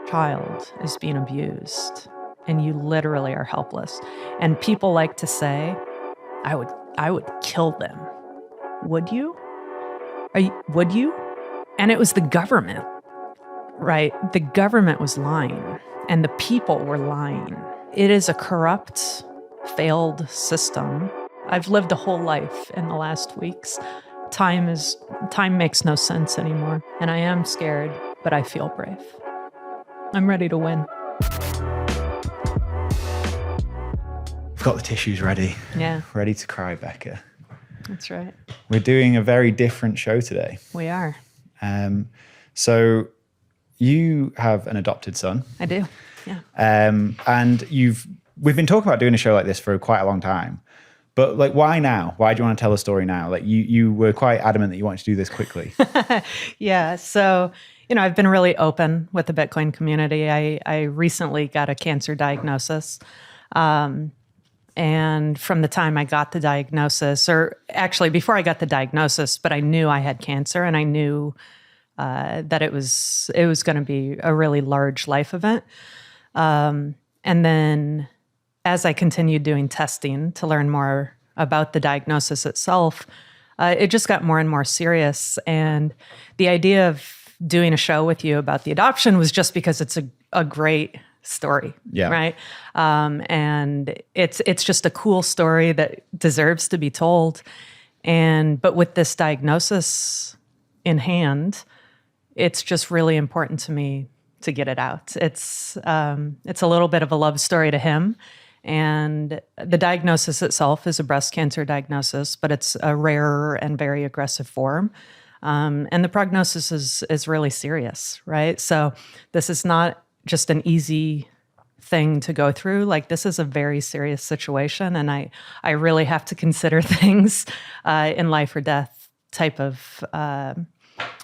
child is being abused and you literally are helpless. And people like to say, I would kill them. Would you? Would you? And it was the government, right? The government was lying and the people were lying. It is a corrupt, failed system. I've lived a whole life in the last weeks. Time makes no sense anymore. And I am scared, but I feel brave. I'm ready to win. We've got the tissues ready. Yeah. Ready to cry, Becca. That's right. We're doing a very different show today. We are. So you have an adopted son. I do. Yeah. And we've been talking about doing a show like this for quite a long time. But like, why now? Why do you want to tell a story now? Like you were quite adamant that you wanted to do this quickly. Yeah. So, I've been really open with the Bitcoin community. I recently got a cancer diagnosis. And from the time I got the diagnosis, or actually before I got the diagnosis, but I knew I had cancer and I knew that it was going to be a really large life event. And then as I continued doing testing to learn more about the diagnosis itself, it just got more and more serious. And the idea of doing a show with you about the adoption was just because it's a great story, yeah. Right? And it's just a cool story that deserves to be told. But with this diagnosis in hand, it's just really important to me to get it out. It's a little bit of a love story to him. And the diagnosis itself is a breast cancer diagnosis, but it's a rare and very aggressive form. And the prognosis is really serious, right? So this is not just an easy thing to go through. Like, this is a very serious situation. And I really have to consider things in life or death type of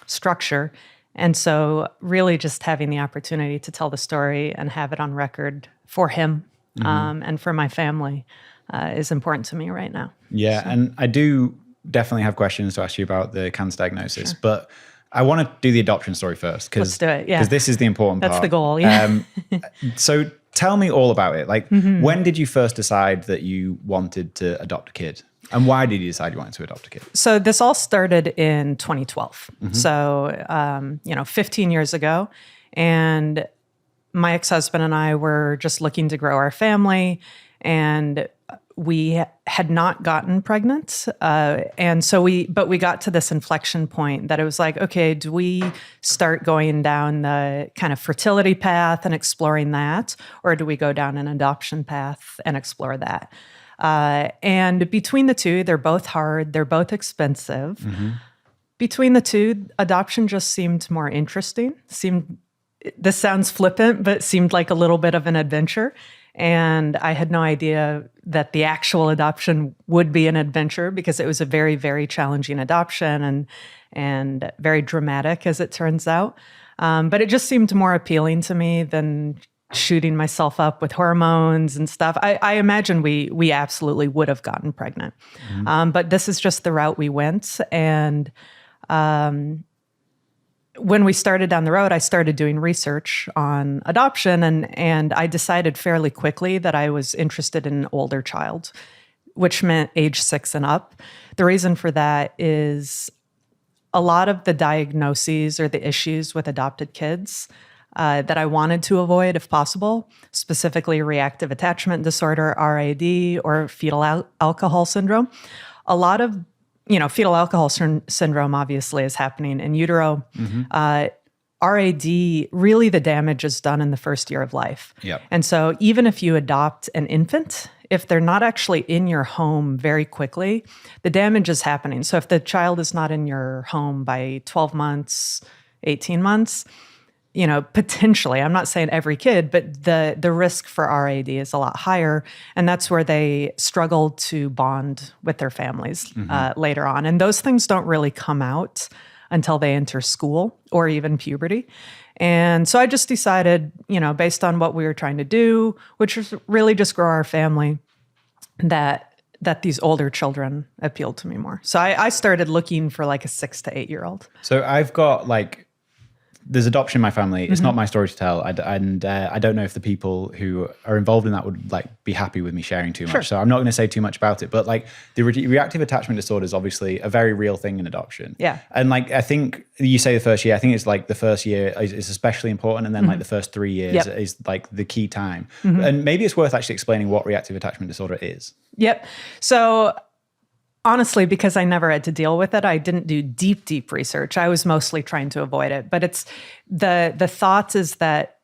structure. And so really just having the opportunity to tell the story and have it on record for him and for my family is important to me right now. Yeah. So. And I do definitely have questions to ask you about the cancer diagnosis, sure. But I want to do the adoption story first. Let's do it, yeah. Because this is the important part. That's the goal, yeah. So tell me all about it. Like, when did you first decide that you wanted to adopt a kid? And why did you decide you wanted to adopt a kid? So this all started in 2012. So, 15 years ago. And my ex-husband and I were just looking to grow our family. And we had not gotten pregnant. But we got to this inflection point that it was like, okay, do we start going down the kind of fertility path and exploring that? Or do we go down an adoption path and explore that? And between the two, they're both hard. They're both expensive. Between the two, adoption just seemed more interesting. This sounds flippant, but seemed like a little bit of an adventure. And I had no idea that the actual adoption would be an adventure because it was a very, very challenging adoption and very dramatic, as it turns out. But it just seemed more appealing to me than shooting myself up with hormones and stuff. I imagine we absolutely would have gotten pregnant. But this is just the route we went. And when we started down the road, I started doing research on adoption, and I decided fairly quickly that I was interested in an older child, which meant age 6 and up. The reason for that is a lot of the diagnoses or the issues with adopted kids that I wanted to avoid if possible, specifically reactive attachment disorder, RAD, or fetal alcohol syndrome. A lot of fetal alcohol syndrome obviously is happening in utero. RAD, really the damage is done in the first year of life. Yep. And so even if you adopt an infant, if they're not actually in your home very quickly, the damage is happening. So if the child is not in your home by 12 months, 18 months, potentially, I'm not saying every kid, but the risk for RAD is a lot higher. And that's where they struggle to bond with their families later on. And those things don't really come out until they enter school or even puberty. And so I just decided, based on what we were trying to do, which was really just grow our family, that these older children appealed to me more. So I started looking for like a 6 to 8 year old. So I've got like there's adoption in my family. It's not my story to tell. I don't know if the people who are involved in that would like be happy with me sharing too much. Sure. So I'm not going to say too much about it, but like the reactive attachment disorder is obviously a very real thing in adoption. Yeah. And like, I think you say the first year, I think it's like the first year is especially important. And then like the first 3 years is like the key time. And maybe it's worth actually explaining what reactive attachment disorder is. Yep. So honestly, because I never had to deal with it, I didn't do deep research. I was mostly trying to avoid it. But it's the thought is that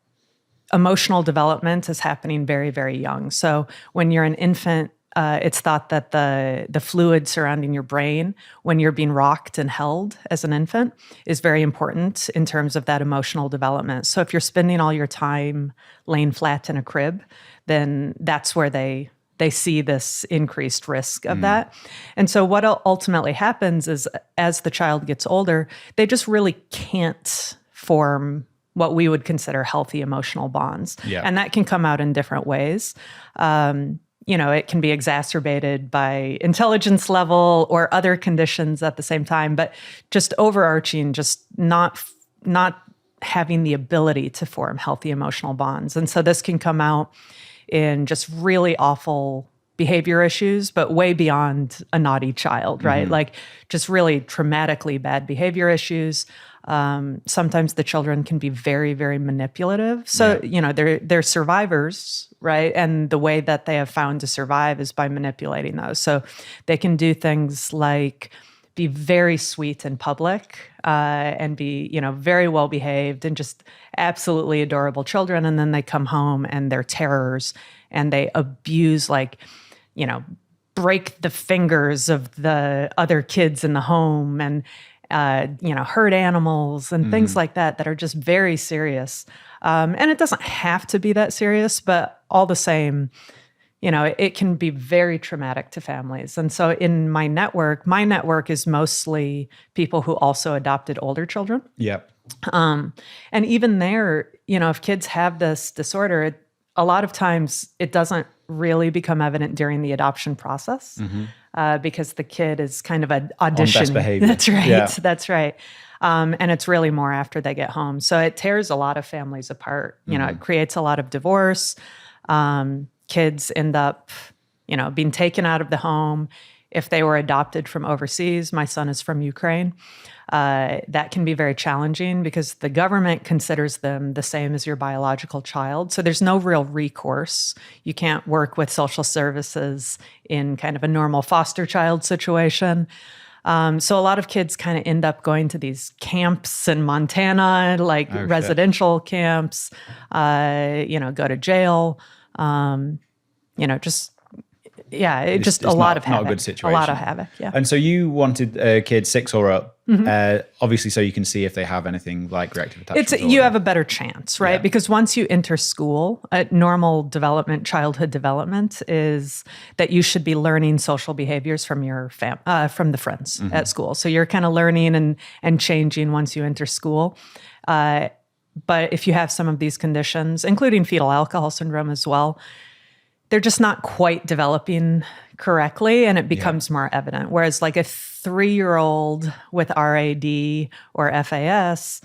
emotional development is happening very, very young. So when you're an infant, it's thought that the fluid surrounding your brain when you're being rocked and held as an infant is very important in terms of that emotional development. So if you're spending all your time laying flat in a crib, then that's where they see this increased risk of that. And so what ultimately happens is as the child gets older, they just really can't form what we would consider healthy emotional bonds. Yeah. And that can come out in different ways. It can be exacerbated by intelligence level or other conditions at the same time, but just overarching, just not having the ability to form healthy emotional bonds. And so this can come out in just really awful behavior issues, but way beyond a naughty child, right? Like just really traumatically bad behavior issues. Sometimes the children can be very, very manipulative. So, they're survivors, right? And the way that they have found to survive is by manipulating those. So they can do things like be very sweet in public and be, very well behaved and just absolutely adorable children. And then they come home and they're terrors and they abuse, break the fingers of the other kids in the home and, hurt animals and things like that are just very serious. And it doesn't have to be that serious, but all the same, it can be very traumatic to families. And so in my network is mostly people who also adopted older children. Yep. And even there, if kids have this disorder, a lot of times it doesn't really become evident during the adoption process because the kid is kind of auditioning. On best behavior. That's right. Yeah. That's right. And it's really more after they get home. So it tears a lot of families apart. It creates a lot of divorce. Kids end up, being taken out of the home. If they were adopted from overseas, my son is from Ukraine, that can be very challenging because the government considers them the same as your biological child. So there's no real recourse. You can't work with social services in kind of a normal foster child situation. So a lot of kids kind of end up going to these camps in Montana, residential camps, go to jail, just a lot of havoc. Not a good situation. A lot of havoc, yeah. And so you wanted kids 6 or up, obviously, so you can see if they have anything like reactive attachment disorder. You have a better chance, right? Yeah. Because once you enter school, normal development, childhood development is that you should be learning social behaviors from your from the friends at school. So you're kind of learning and changing once you enter school. But if you have some of these conditions, including fetal alcohol syndrome as well, they're just not quite developing correctly, and it becomes more evident. Whereas like a 3-year-old with RAD or FAS,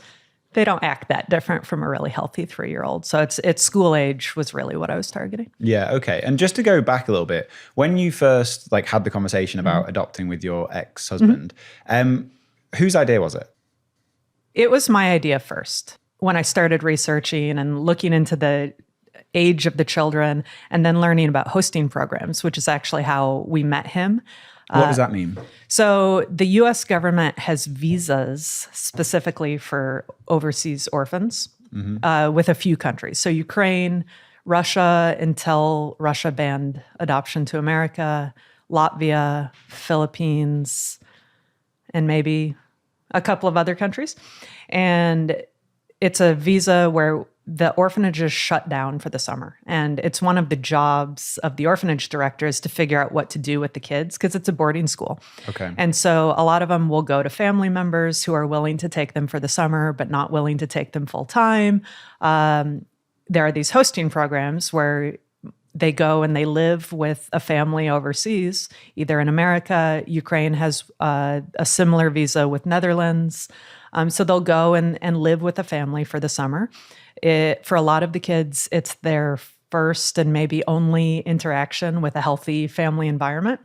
they don't act that different from a really healthy 3-year-old. So it's school age was really what I was targeting. Yeah, okay. And just to go back a little bit, when you first had the conversation about adopting with your ex-husband, whose idea was it? It was my idea first. When I started researching and looking into the age of the children and then learning about hosting programs, which is actually how we met him. What does that mean? So the U.S. government has visas specifically for overseas orphans with a few countries. So Ukraine, Russia, until Russia banned adoption to America, Latvia, Philippines, and maybe a couple of other countries. And it's a visa where the orphanage is shut down for the summer. And it's one of the jobs of the orphanage director is to figure out what to do with the kids because it's a boarding school. Okay. And so a lot of them will go to family members who are willing to take them for the summer, but not willing to take them full time. There are these hosting programs where they go and they live with a family overseas, either in America. Ukraine has a similar visa with Netherlands. So they'll go and live with a family for the summer. For a lot of the kids, it's their first and maybe only interaction with a healthy family environment.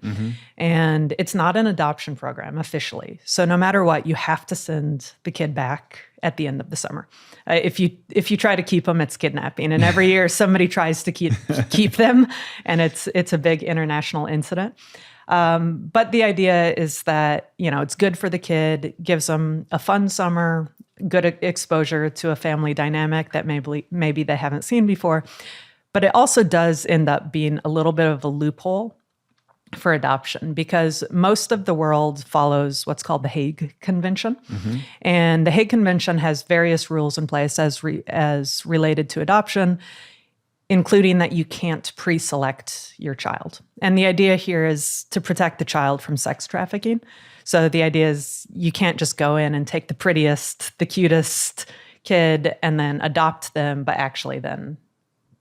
And it's not an adoption program officially. So no matter what, you have to send the kid back at the end of the summer. If you try to keep them, it's kidnapping. And every year somebody tries to keep them, and it's a big international incident. But the idea is that, it's good for the kid, gives them a fun summer, good exposure to a family dynamic that maybe they haven't seen before. But it also does end up being a little bit of a loophole for adoption, because most of the world follows what's called the Hague Convention. And the Hague Convention has various rules in place as related to adoption, including that you can't pre-select your child. And the idea here is to protect the child from sex trafficking. So the idea is you can't just go in and take the prettiest, the cutest kid and then adopt them, but actually then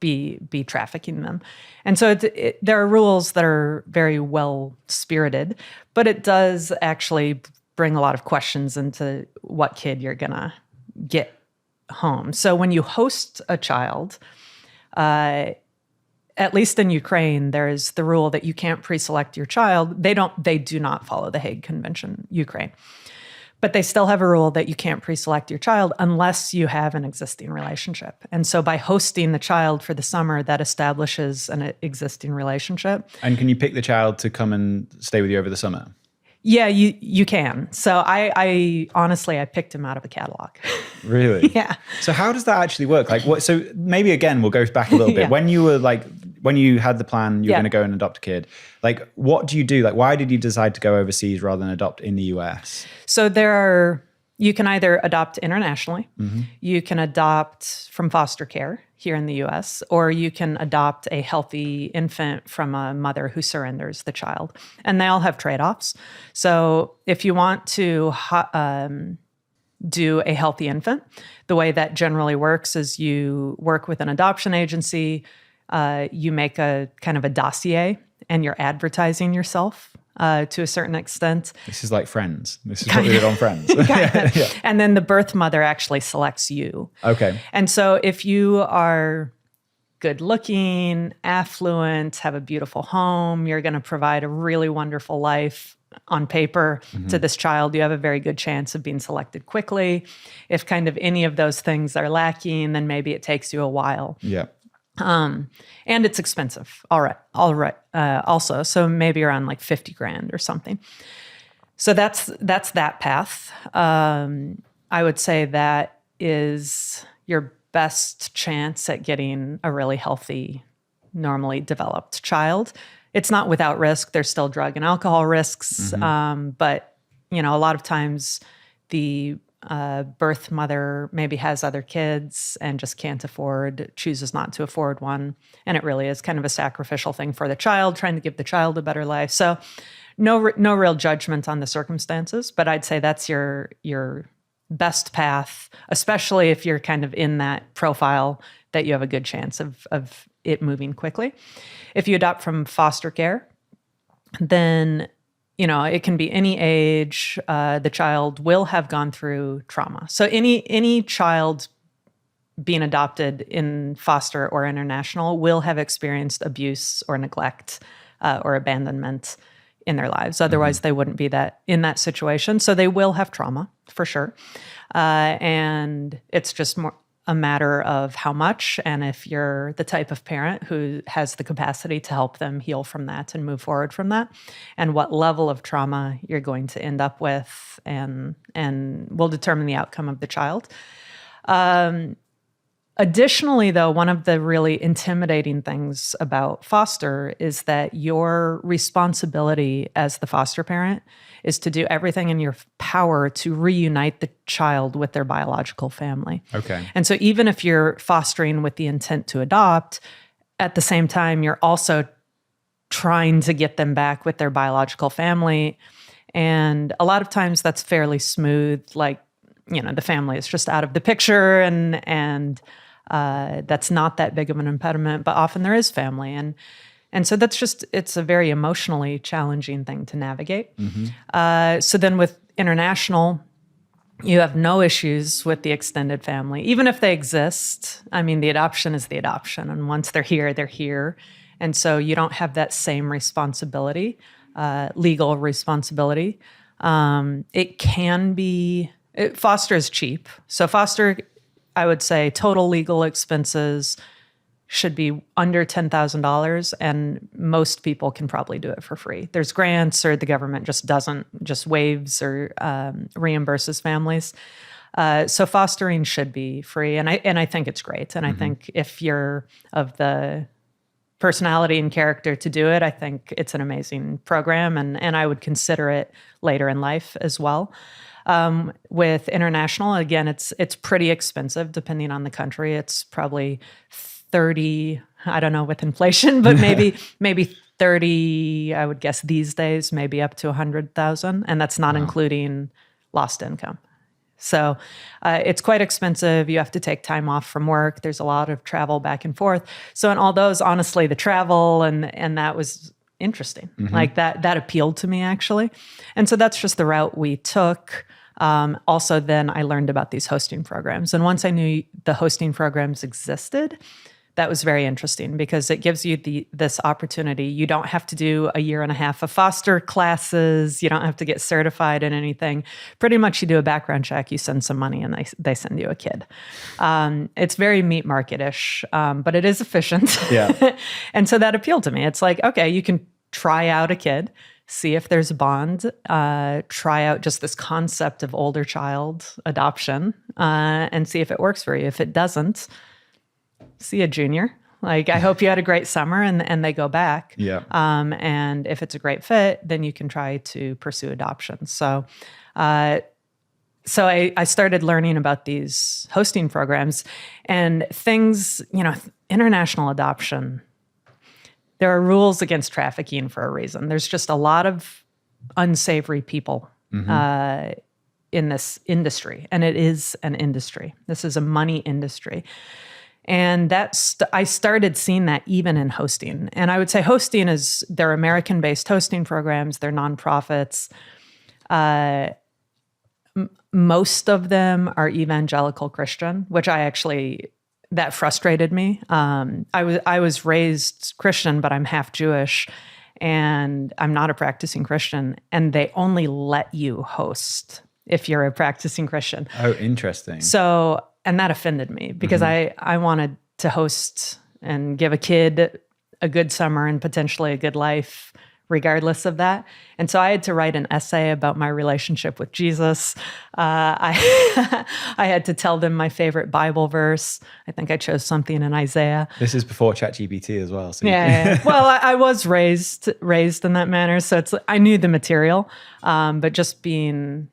be trafficking them. And so there are rules that are very well-spirited, but it does actually bring a lot of questions into what kid you're going to get home. So when you host a child, at least in Ukraine, there is the rule that you can't pre-select your child. They do not follow the Hague Convention, Ukraine. But they still have a rule that you can't pre-select your child unless you have an existing relationship. And so by hosting the child for the summer, that establishes an existing relationship. And can you pick the child to come and stay with you over the summer? Yeah, you can. So I honestly, I picked him out of a catalog. Really? Yeah. So how does that actually work? Like what? So maybe again, we'll go back a little bit. Yeah. When you had the plan, you were Yeah. going to go and adopt a kid. Like, what do you do? Like, why did you decide to go overseas rather than adopt in the US? So you can either adopt internationally, you can adopt from foster care here in the US, or you can adopt a healthy infant from a mother who surrenders the child. And they all have trade-offs. So if you want to do a healthy infant, the way that generally works is you work with an adoption agency, you make a kind of a dossier, and you're advertising yourself to a certain extent. This is like Friends. This is what we did on Friends. Yeah. And then the birth mother actually selects you. Okay. And so if you are good looking, affluent, have a beautiful home, you're going to provide a really wonderful life on paper to this child, you have a very good chance of being selected quickly. If kind of any of those things are lacking, then maybe it takes you a while. Yeah. And it's expensive. All right. Also, so maybe around like $50,000 or something. So that's that path. I would say that is your best chance at getting a really healthy, normally developed child. It's not without risk. There's still drug and alcohol risks. But, a lot of times the birth mother maybe has other kids and just chooses not to afford one. And it really is kind of a sacrificial thing for the child, trying to give the child a better life. So no real judgment on the circumstances, but I'd say that's your best path, especially if you're kind of in that profile that you have a good chance of it moving quickly. If you adopt from foster care, then it can be any age. The child will have gone through trauma. So any child being adopted in foster or international will have experienced abuse or neglect or abandonment in their lives. Otherwise, they wouldn't be in that situation. So they will have trauma for sure. And it's just more a matter of how much, and if you're the type of parent who has the capacity to help them heal from that and move forward from that, and what level of trauma you're going to end up with, and will determine the outcome of the child. Additionally, though, one of the really intimidating things about foster is that your responsibility as the foster parent is to do everything in your power to reunite the child with their biological family. Okay. And so even if you're fostering with the intent to adopt, at the same time, you're also trying to get them back with their biological family. And a lot of times that's fairly smooth, like, the family is just out of the picture and that's not that big of an impediment, but often there is family. And so it's a very emotionally challenging thing to navigate. So then with international, You have no issues with the extended family, even if they exist. I mean, the adoption is the adoption. And once they're here, they're here. And so you don't have that same responsibility, legal responsibility. Foster is cheap. So foster, I would say total legal expenses should be under $10,000, and most people can probably do it for free. There's grants, or the government just waives or reimburses families. So fostering should be free, and I think it's great. And I think if you're of the personality and character to do it, I think it's an amazing program, and I would consider it later in life as well. With international, again, it's pretty expensive depending on the country. It's probably 30, I don't know with inflation, but maybe 30, I would guess these days, maybe up to 100,000. And that's not including lost income. So it's quite expensive. You have to take time off from work. There's a lot of travel back and forth. So in all those, honestly, the travel and that was interesting. Like that appealed to me, actually. And so that's just the route we took. Also, then I learned about these hosting programs. And once I knew the hosting programs existed, that was very interesting because it gives you this opportunity. You don't have to do a year and a half of foster classes. You don't have to get certified in anything. Pretty much you do a background check, you send some money, and they send you a kid. It's very meat market-ish, but it is efficient. Yeah. And so that appealed to me. It's like, okay, you can try out a kid, see if there's a bond, try out just this concept of older child adoption, and see if it works for you. If it doesn't, see a junior. Like, I hope you had a great summer and they go back. Yeah. And if it's a great fit, then you can try to pursue adoption. So I started learning about these hosting programs and things, international adoption. There are rules against trafficking for a reason. There's just a lot of unsavory people in this industry, and it is an industry. This is a money industry. And I started seeing that even in hosting. And I would say hosting they're American-based hosting programs. They're nonprofits. Most of them are evangelical Christian, which that frustrated me. I was raised Christian, but I'm half Jewish, and I'm not a practicing Christian. And they only let you host if you're a practicing Christian. Oh, interesting. So, and that offended me because I wanted to host and give a kid a good summer and potentially a good life regardless of that. And so I had to write an essay about my relationship with Jesus. I had to tell them my favorite Bible verse. I think I chose something in Isaiah. This is before ChatGPT as well. So yeah. Well, I was raised in that manner. So I knew the material, but just being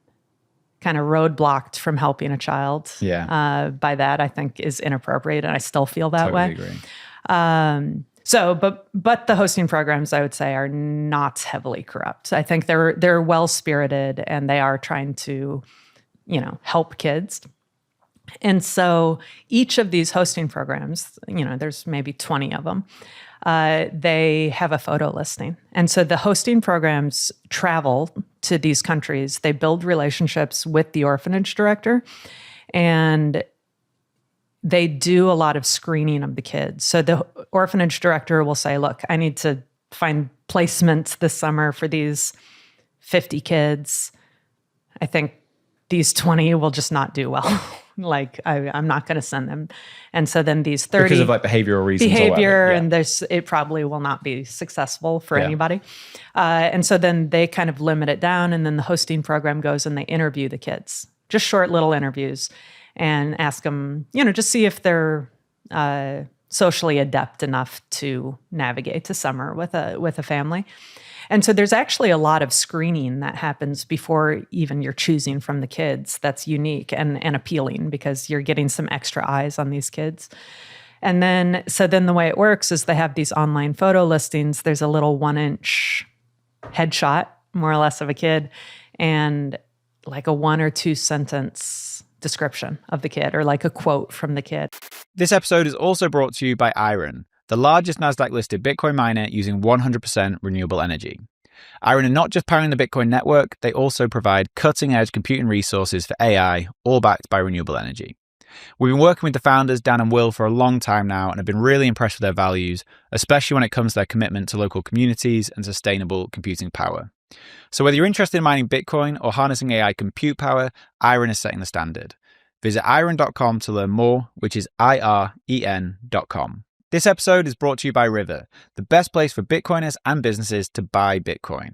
kind of roadblocked from helping a child by that, I think is inappropriate. And I still feel that way. Agree. But the hosting programs, I would say, are not heavily corrupt. I think they're well-spirited and they are trying to, help kids. And so each of these hosting programs, there's maybe 20 of them, they have a photo listing. And so the hosting programs travel to these countries. They build relationships with the orphanage director, and they do a lot of screening of the kids. So the orphanage director will say, look, I need to find placements this summer for these 50 kids. I think these 20 will just not do well. Like, I'm not going to send them. And so then these 30... Because of behavioral reasons. And it probably will not be successful for anybody. And so then they kind of limit it down, and then the hosting program goes and they interview the kids. Just short little interviews. And ask them, just see if they're socially adept enough to navigate to summer with a family. And so there's actually a lot of screening that happens before even you're choosing from the kids that's unique and appealing because you're getting some extra eyes on these kids. And then the way it works is they have these online photo listings. There's a little 1-inch headshot, more or less, of a kid, and like a 1 or 2 sentence description of the kid or like a quote from the kid. This episode is also brought to you by Iron, the largest Nasdaq-listed Bitcoin miner using 100% renewable energy. Iron are not just powering the Bitcoin network, they also provide cutting-edge computing resources for AI, all backed by renewable energy. We've been working with the founders, Dan and Will, for a long time now and have been really impressed with their values, especially when it comes to their commitment to local communities and sustainable computing power. So whether you're interested in mining Bitcoin or harnessing AI compute power, Iron is setting the standard. Visit iron.com to learn more, which is IREN.com. This episode is brought to you by River, the best place for Bitcoiners and businesses to buy Bitcoin.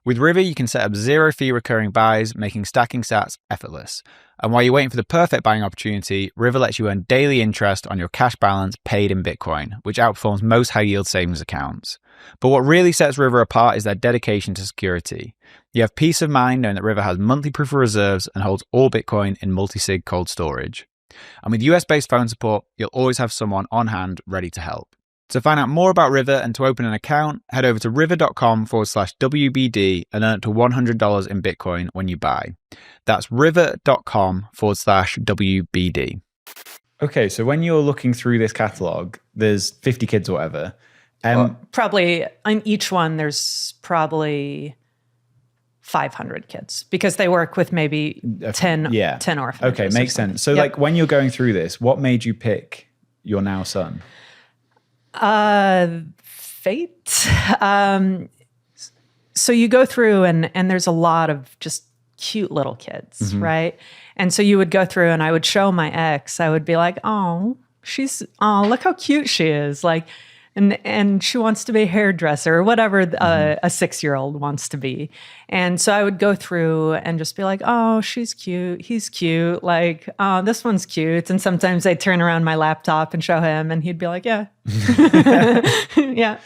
With River, you can set up zero-fee recurring buys, making stacking sats effortless. And while you're waiting for the perfect buying opportunity, River lets you earn daily interest on your cash balance paid in Bitcoin, which outperforms most high-yield savings accounts. But what really sets River apart is their dedication to security. You have peace of mind knowing that River has monthly proof of reserves and holds all Bitcoin in multi-sig cold storage. And with US-based phone support, you'll always have someone on hand ready to help. To find out more about River and to open an account, head over to river.com/WBD and earn up to $100 in Bitcoin when you buy. That's river.com/WBD. Okay, so when you're looking through this catalog, there's 50 kids or whatever. Probably on each one, there's probably 500 kids because they work with maybe 10 orphanages. Okay, makes sense. So like when you're going through this, what made you pick your now son? Fate. So you go through and there's a lot of just cute little kids, right? And so you would go through and I would show my ex, I would be like, oh, look how cute she is. Like, and she wants to be a hairdresser or whatever a 6-year-old wants to be. And so I would go through and just be like, oh, she's cute. He's cute. Like, oh, this one's cute. And sometimes I'd turn around my laptop and show him and he'd be like, yeah, yeah,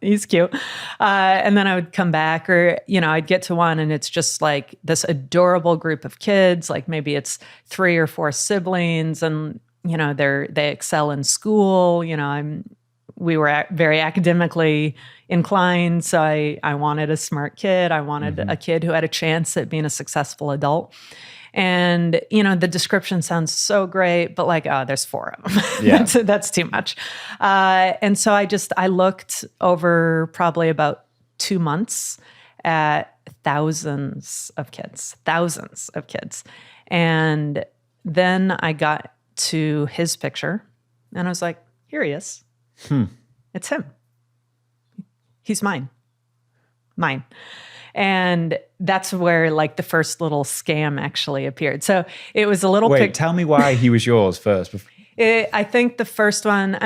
he's cute. And then I would come back or, I'd get to one and it's just like this adorable group of kids. Like maybe it's 3 or 4 siblings and, they excel in school. We were very academically inclined, so I wanted a smart kid. I wanted a kid who had a chance at being a successful adult. And, the description sounds so great, but like, there's 4 of them. Yeah. That's too much. And so I looked over probably about 2 months at thousands of kids. And then I got to his picture and I was like, here he is. It's him. He's mine. And that's where like the first little scam actually appeared. So it was a little... Wait, tell me why he was yours first. I think the first one,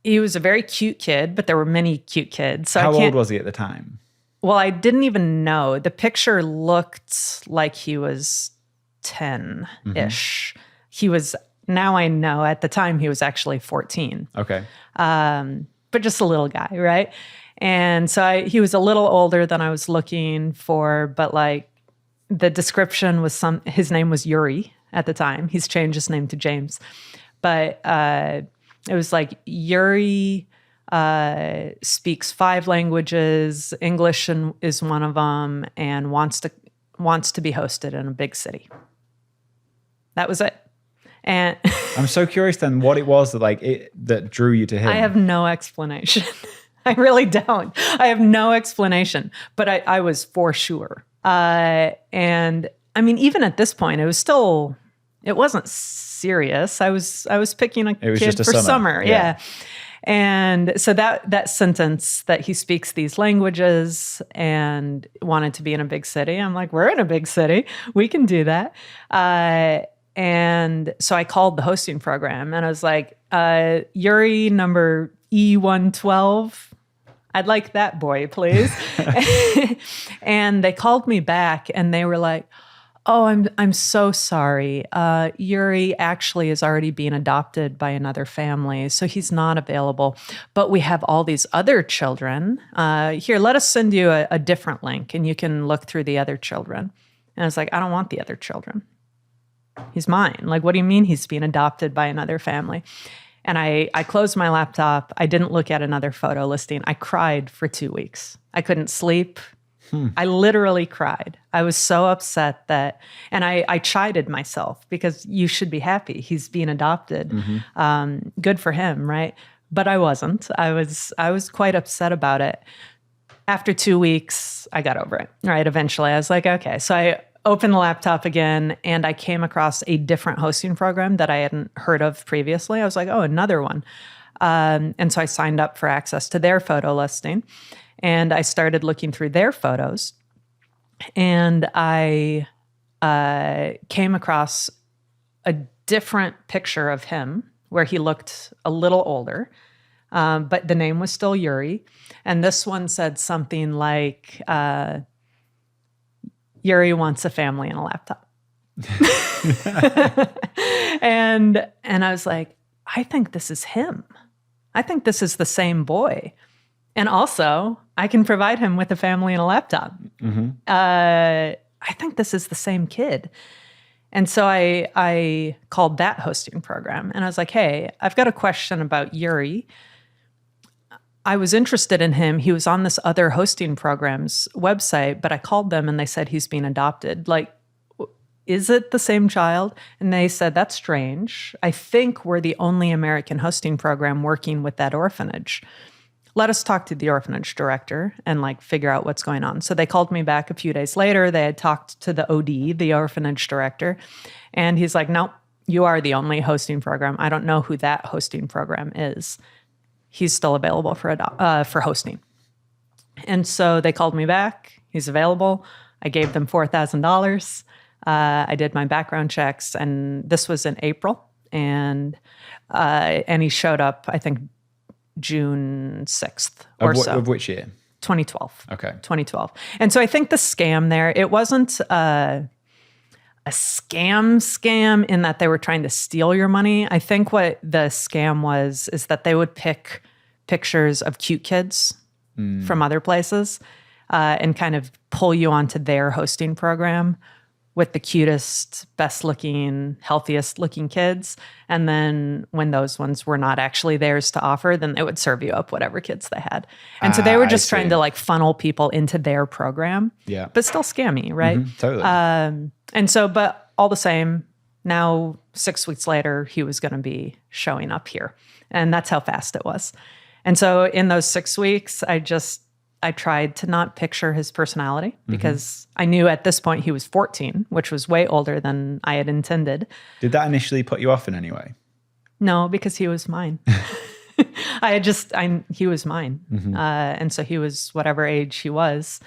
he was a very cute kid, but there were many cute kids. So How old was he at the time? Well, I didn't even know. The picture looked like he was 10-ish. He was... Now I know at the time he was actually 14. Okay. But just a little guy, right? And so he was a little older than I was looking for, but like the description was his name was Yuri at the time. He's changed his name to James. But it was like Yuri speaks 5 languages, English is one of them, and wants to be hosted in a big city. That was it. And I'm so curious then what it was that drew you to him. I have no explanation. I really don't. I have no explanation, but I was for sure. And even at this point, it wasn't serious. I was picking a kid for summer. Yeah. And so that sentence that he speaks these languages and wanted to be in a big city. I'm like, we're in a big city. We can do that. And so I called the hosting program and I was like, Yuri number E112, I'd like that boy, please. And they called me back and they were like, oh, I'm so sorry. Yuri actually is already being adopted by another family, so he's not available. But we have all these other children. Here, let us send you a different link and you can look through the other children. And I was like, I don't want the other children. He's mine. Like, what do you mean he's being adopted by another family? And I closed my laptop. I didn't look at another photo listing. I cried for 2 weeks. I couldn't sleep. I literally cried. I was so upset and I chided myself because you should be happy. He's being adopted. Good for him, right? But I wasn't. I was quite upset about it. after 2 weeks, I got over it, right? Eventually, I was like, okay. So I opened the laptop again, and I came across a different hosting program that I hadn't heard of previously. I was like, oh, another one. And so I signed up for access to their photo listing, and I started looking through their photos, and I came across a different picture of him where he looked a little older, but the name was still Yuri. And this one said something like, Yuri wants a family and a laptop. and I was like, I think this is him. I think this is the same boy. And also, I can provide him with a family and a laptop. I think this is the same kid. And so I called that hosting program, and I was like, hey, I've got a question about Yuri. I was interested in him. He was on this other hosting program's website, but I called them and they said he's being adopted. Like, is it the same child? And they said, that's strange. I think we're the only American hosting program working with that orphanage. Let us talk to the orphanage director and like figure out what's going on. So they called me back a few days later. They had talked to the OD, the orphanage director, and he's like, nope, you are the only hosting program. I don't know who that hosting program is. He's still available for hosting. And so they called me back. He's available. I gave them $4,000. I did my background checks, and this was in April. And he showed up, I think, June 6th or so. Of which year? 2012. Okay. 2012. And so I think the scam there, it wasn't a scam in that they were trying to steal your money. I think what the scam was is that they would pick pictures of cute kids from other places and kind of pull you onto their hosting program with the cutest, best looking, healthiest looking kids. And then when those ones were not actually theirs to offer, then they would serve you up whatever kids they had. And so they were just trying to like funnel people into their program, but still scammy, right? Totally. And so, but all the same, now 6 weeks later, he was going to be showing up here. And that's how fast it was. And so in those 6 weeks, I tried to not picture his personality because I knew at this point he was 14, which was way older than I had intended. Did that initially put you off in any way? No, because he was mine. He was mine. And so he was whatever age he was.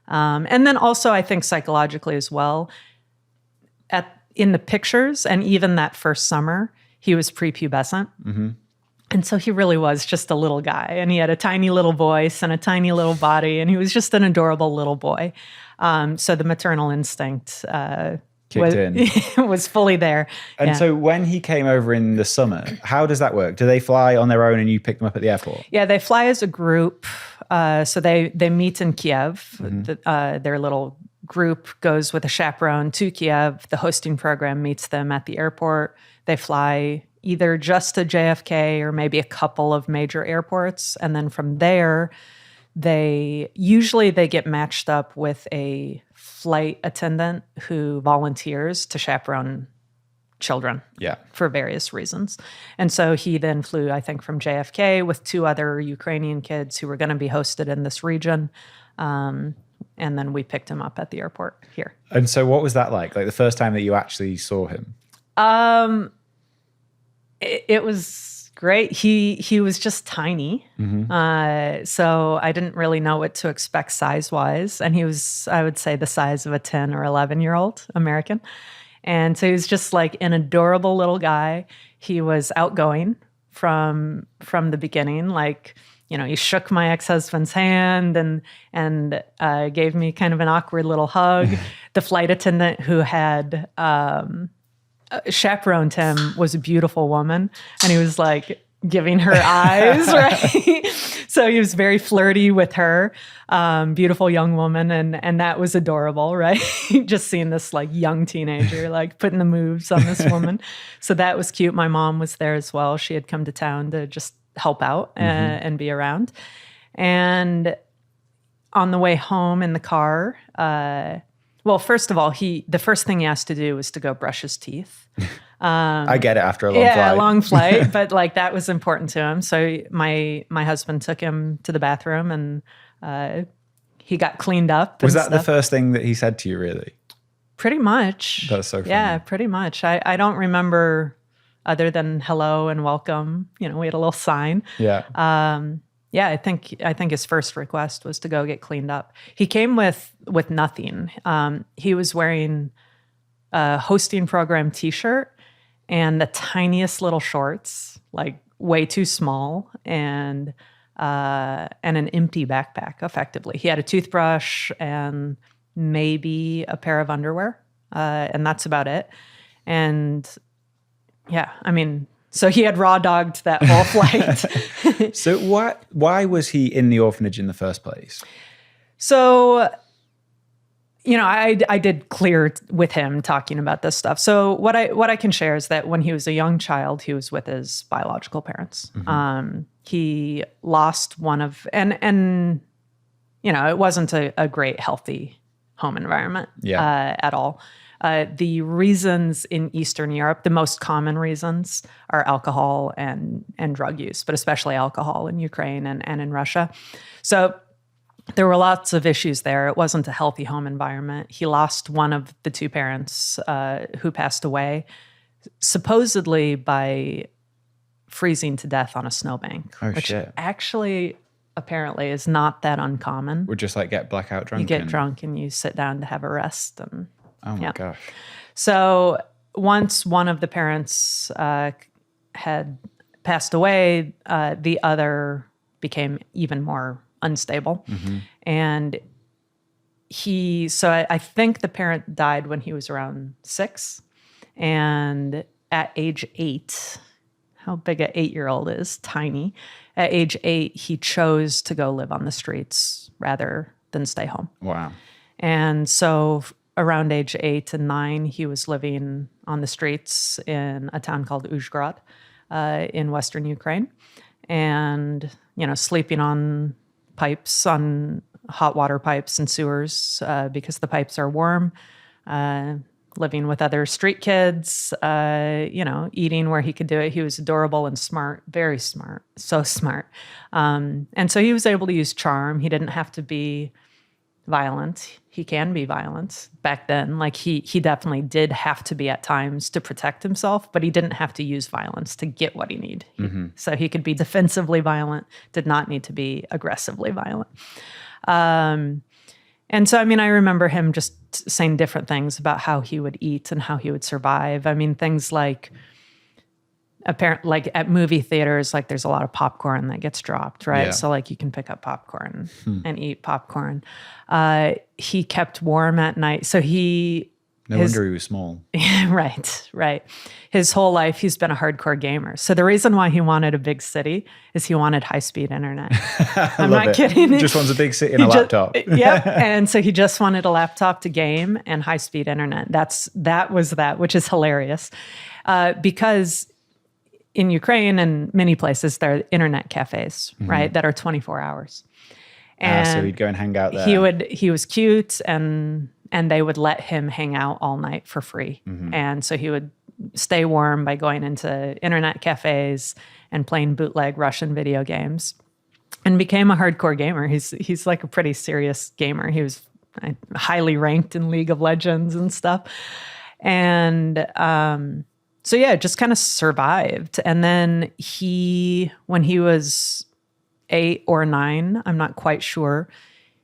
And then also I think psychologically as well, in the pictures and even that first summer, he was prepubescent. And so he really was just a little guy, and he had a tiny little voice and a tiny little body, and he was just an adorable little boy. So the maternal instinct was fully there. And so when he came over in the summer, how does that work? Do they fly on their own and you pick them up at the airport? Yeah, they fly as a group. So they meet in Kiev. Their little group goes with a chaperone to Kiev. The hosting program meets them at the airport. They fly either just to JFK or maybe a couple of major airports. And then from there, they get matched up with a flight attendant who volunteers to chaperone children for various reasons. And so he then flew, I think, from JFK with 2 other Ukrainian kids who were going to be hosted in this region. And then we picked him up at the airport here. And so what was that like the first time that you actually saw him? It was great. He was just tiny. So I didn't really know what to expect size-wise. And he was, I would say, the size of a 10 or 11-year-old American. And so he was just like an adorable little guy. He was outgoing from the beginning. Like, you know, he shook my ex-husband's hand and gave me kind of an awkward little hug. The flight attendant who had chaperoned him was a beautiful woman, and he was like giving her eyes, right? So he was very flirty with her, beautiful young woman, and that was adorable, right? Just seeing this like young teenager like putting the moves on this woman. So that was cute. My mom was there as well. She had come to town to just help out and be around. And on the way home in the car, well, first of all, the first thing he asked to do was to go brush his teeth. I get it after a long flight. Yeah, a long flight, but like that was important to him. So my husband took him to the bathroom and he got cleaned up. Was and that the stuff. first thing that he said to you, really? Pretty much. That's so funny. Yeah, pretty much. I don't remember other than hello and welcome. We had a little sign. Yeah. Yeah, I think his first request was to go get cleaned up. He came with nothing. He was wearing a hosting program T-shirt and the tiniest little shorts, like way too small, and an empty backpack. Effectively, he had a toothbrush and maybe a pair of underwear, and that's about it. And yeah, I mean, so he had raw dogged that whole flight. So why was he in the orphanage in the first place? So, I did clear with him talking about this stuff. So what I can share is that when he was a young child, he was with his biological parents. He lost one of, and it wasn't a great, healthy home environment at all. The reasons in Eastern Europe, the most common reasons are alcohol and drug use, but especially alcohol in Ukraine and in Russia. So there were lots of issues there. It wasn't a healthy home environment. He lost one of the two parents who passed away, supposedly by freezing to death on a snowbank, which actually apparently is not that uncommon. Would just like get blackout drunk. You get drunk and you sit down to have a rest. And oh my gosh. So once one of the parents had passed away, the other became even more unstable. And I think the parent died when he was around 6. And at age 8, how big an 8-year-old is, tiny. At age 8, he chose to go live on the streets rather than stay home. Wow. And so around age 8 and 9, he was living on the streets in a town called Uzhhorod in Western Ukraine. And, sleeping on pipes, on hot water pipes and sewers because the pipes are warm, living with other street kids, eating where he could do it. He was adorable and smart, very smart, so smart. And so he was able to use charm. He didn't have to be violent. He can be violent back then. Like he definitely did have to be at times to protect himself, but he didn't have to use violence to get what he needed. So he could be defensively violent, did not need to be aggressively violent. And so, I mean, I remember him just saying different things about how he would eat and how he would survive. I mean, things like like at movie theaters, like there's a lot of popcorn that gets dropped, right? Yeah. So like you can pick up popcorn and eat popcorn. He kept warm at night. So No wonder he was small. Right. His whole life, he's been a hardcore gamer. So the reason why he wanted a big city is he wanted high-speed internet. I'm not kidding. He just wants a big city and a laptop. Yep. And so he just wanted a laptop to game and high-speed internet. That was which is hilarious. Because in Ukraine and many places, there are internet cafes, right, that are 24 hours. And so he'd go and hang out there. He was cute and they would let him hang out all night for free. And so he would stay warm by going into internet cafes and playing bootleg Russian video games and became a hardcore gamer. He's like a pretty serious gamer. He was highly ranked in League of Legends and stuff. And so yeah, just kind of survived. And then when he was 8 or 9, I'm not quite sure,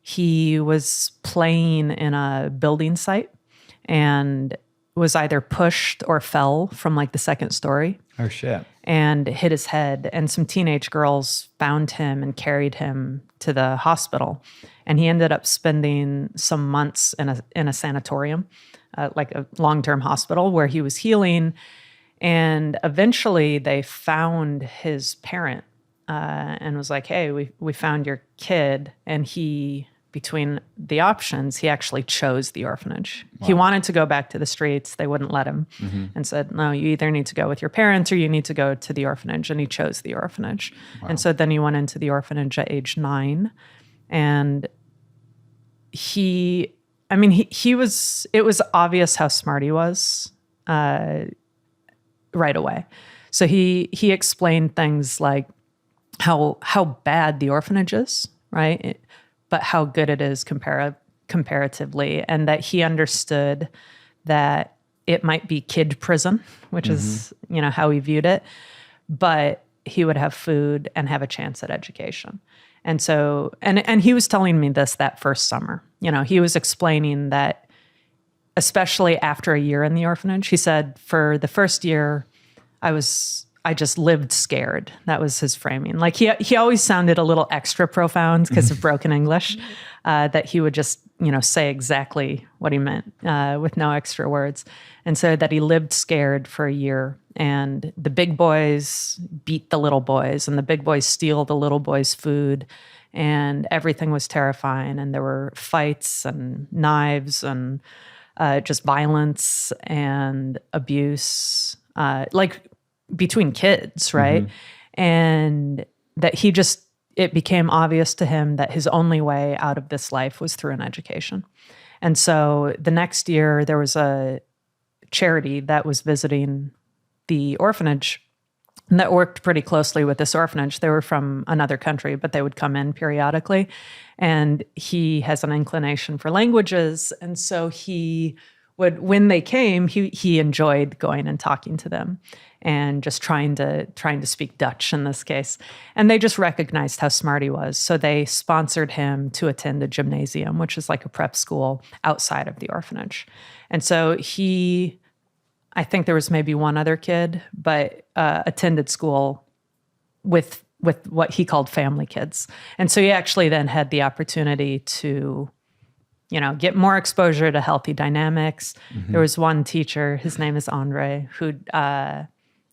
he was playing in a building site and was either pushed or fell from like the second story. Oh shit. And hit his head. And some teenage girls found him and carried him to the hospital. And he ended up spending some months in a sanatorium, like a long-term hospital where he was healing. And eventually they found his parent and was like, hey, we found your kid. And between the options, he actually chose the orphanage. Wow. He wanted to go back to the streets. They wouldn't let him and said, no, you either need to go with your parents or you need to go to the orphanage. And he chose the orphanage. Wow. And so then he went into the orphanage at age 9. And it was obvious how smart he was right away. So he explained things like how bad the orphanage is, right? but how good it is comparatively, and that he understood that it might be kid prison, which is, how he viewed it, but he would have food and have a chance at education. And so, and he was telling me this that first summer. He was explaining that, especially after a year in the orphanage, he said, for the first year, I just lived scared. That was his framing. Like he always sounded a little extra profound because of broken English, that he would just, say exactly what he meant with no extra words. And so that he lived scared for a year, and the big boys beat the little boys, and the big boys steal the little boys' food, and everything was terrifying. And there were fights and knives and just violence and abuse, like between kids, right? And that it became obvious to him that his only way out of this life was through an education. And so the next year, there was a charity that was visiting the orphanage and that worked pretty closely with this orphanage. They were from another country, but they would come in periodically. And he has an inclination for languages. And so when they came, he enjoyed going and talking to them and just trying to speak Dutch in this case. And they just recognized how smart he was. So they sponsored him to attend a gymnasium, which is like a prep school outside of the orphanage. And so I think there was maybe one other kid, but attended school with what he called family kids. And so he actually then had the opportunity to get more exposure to healthy dynamics. There was one teacher, his name is Andre, who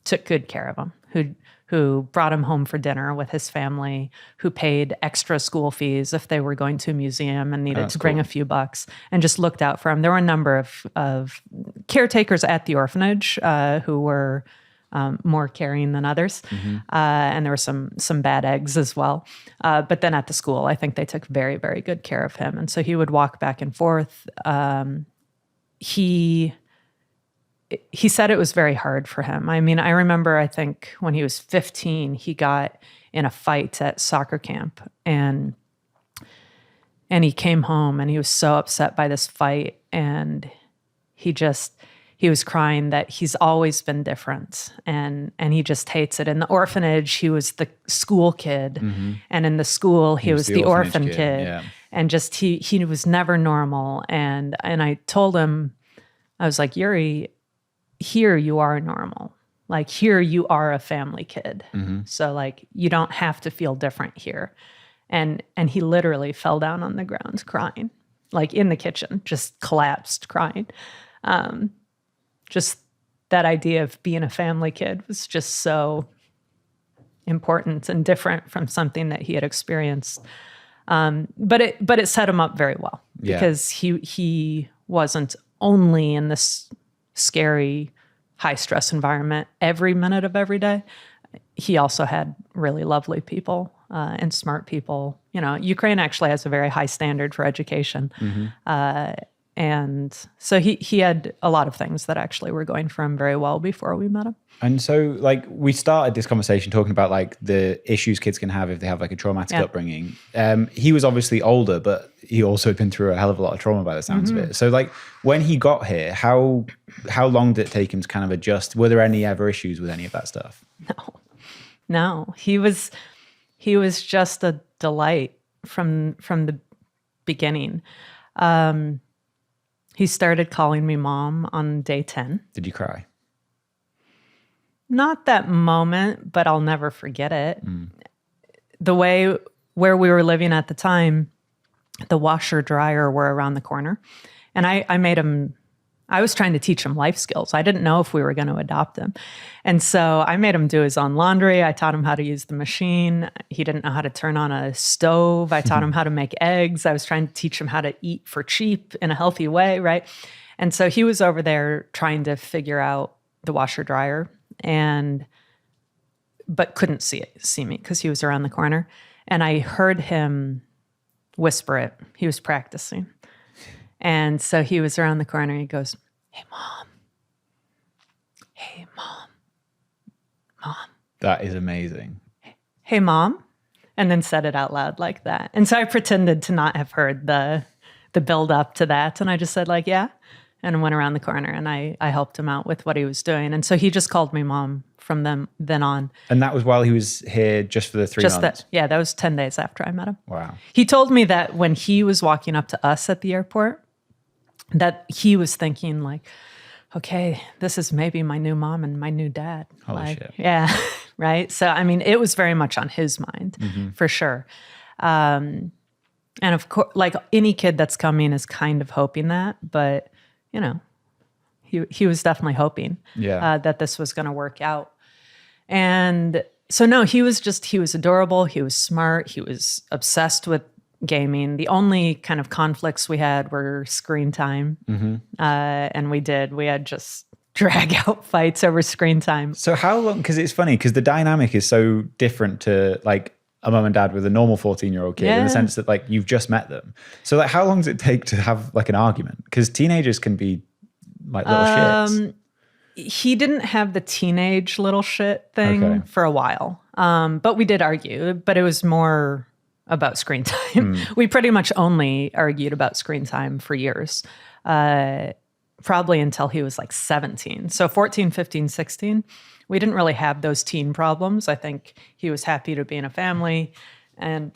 took good care of him, who brought him home for dinner with his family, who paid extra school fees if they were going to a museum and needed to bring a few bucks, and just looked out for him. There were a number of caretakers at the orphanage who were more caring than others. And there were some bad eggs as well. But then at the school, I think they took very, very good care of him. And so he would walk back and forth. He said it was very hard for him. I mean, I remember, I think when he was 15, he got in a fight at soccer camp, and he came home and he was so upset by this fight, and he was crying that he's always been different, and he just hates it. In the orphanage, he was the school kid, and in the school, he was the orphan kid. Yeah. And just he was never normal. And I told him, I was like, Yuri, here you are normal. Like, here you are a family kid. So like, you don't have to feel different here. And he literally fell down on the ground crying, like in the kitchen, just collapsed crying. Just that idea of being a family kid was just so important and different from something that he had experienced. But it set him up very well, because he wasn't only in this scary, high stress environment every minute of every day. He also had really lovely people and smart people. Ukraine actually has a very high standard for education. And so he had a lot of things that actually were going for him very well before we met him. And so, like, we started this conversation talking about like the issues kids can have if they have like a traumatic upbringing. He was obviously older, but he also had been through a hell of a lot of trauma by the sounds of it. So like, when he got here, how long did it take him to kind of adjust? Were there any ever issues with any of that stuff? No. He was just a delight from the beginning. He started calling me mom on day 10. Did you cry? Not that moment, but I'll never forget it. The way where we were living at the time, the washer dryer were around the corner. And I was trying to teach him life skills. I didn't know if we were going to adopt him. And so I made him do his own laundry. I taught him how to use the machine. He didn't know how to turn on a stove. I taught him how to make eggs. I was trying to teach him how to eat for cheap in a healthy way, right? And so he was over there trying to figure out the washer dryer, but couldn't see me because he was around the corner. And I heard him whisper it. He was practicing. And so he was around the corner. He goes, "Hey, mom. Hey, mom. Mom." That is amazing. Hey, mom. and then said it out loud like that. And so I pretended to not have heard the build up to that. And I just said like, yeah. And went around the corner and I helped him out with what he was doing. And so he just called me mom from then on. And that was while he was here just for the 3 months? That was 10 days after I met him. Wow. He told me that when he was walking up to us at the airport, that he was thinking like, okay, this is maybe my new mom and my new dad. Holy shit. Yeah, right? So, I mean, it was very much on his mind, for sure. And of course, like any kid that's coming is kind of hoping that, but you know, he was definitely hoping that this was going to work out. And so, no, he was adorable. He was smart. He was obsessed with gaming. The only kind of conflicts we had were screen time. And we had just drag out fights over screen time. So how long, because it's funny, because the dynamic is so different to like a mum and dad with a normal 14-year-old kid in the sense that like you've just met them. So like how long does it take to have like an argument? Because teenagers can be like little shits. He didn't have the teenage little shit thing for a while. But we did argue, but it was more about screen time. We pretty much only argued about screen time for years, probably until he was like 17. So 14, 15, 16, we didn't really have those teen problems. I think he was happy to be in a family, and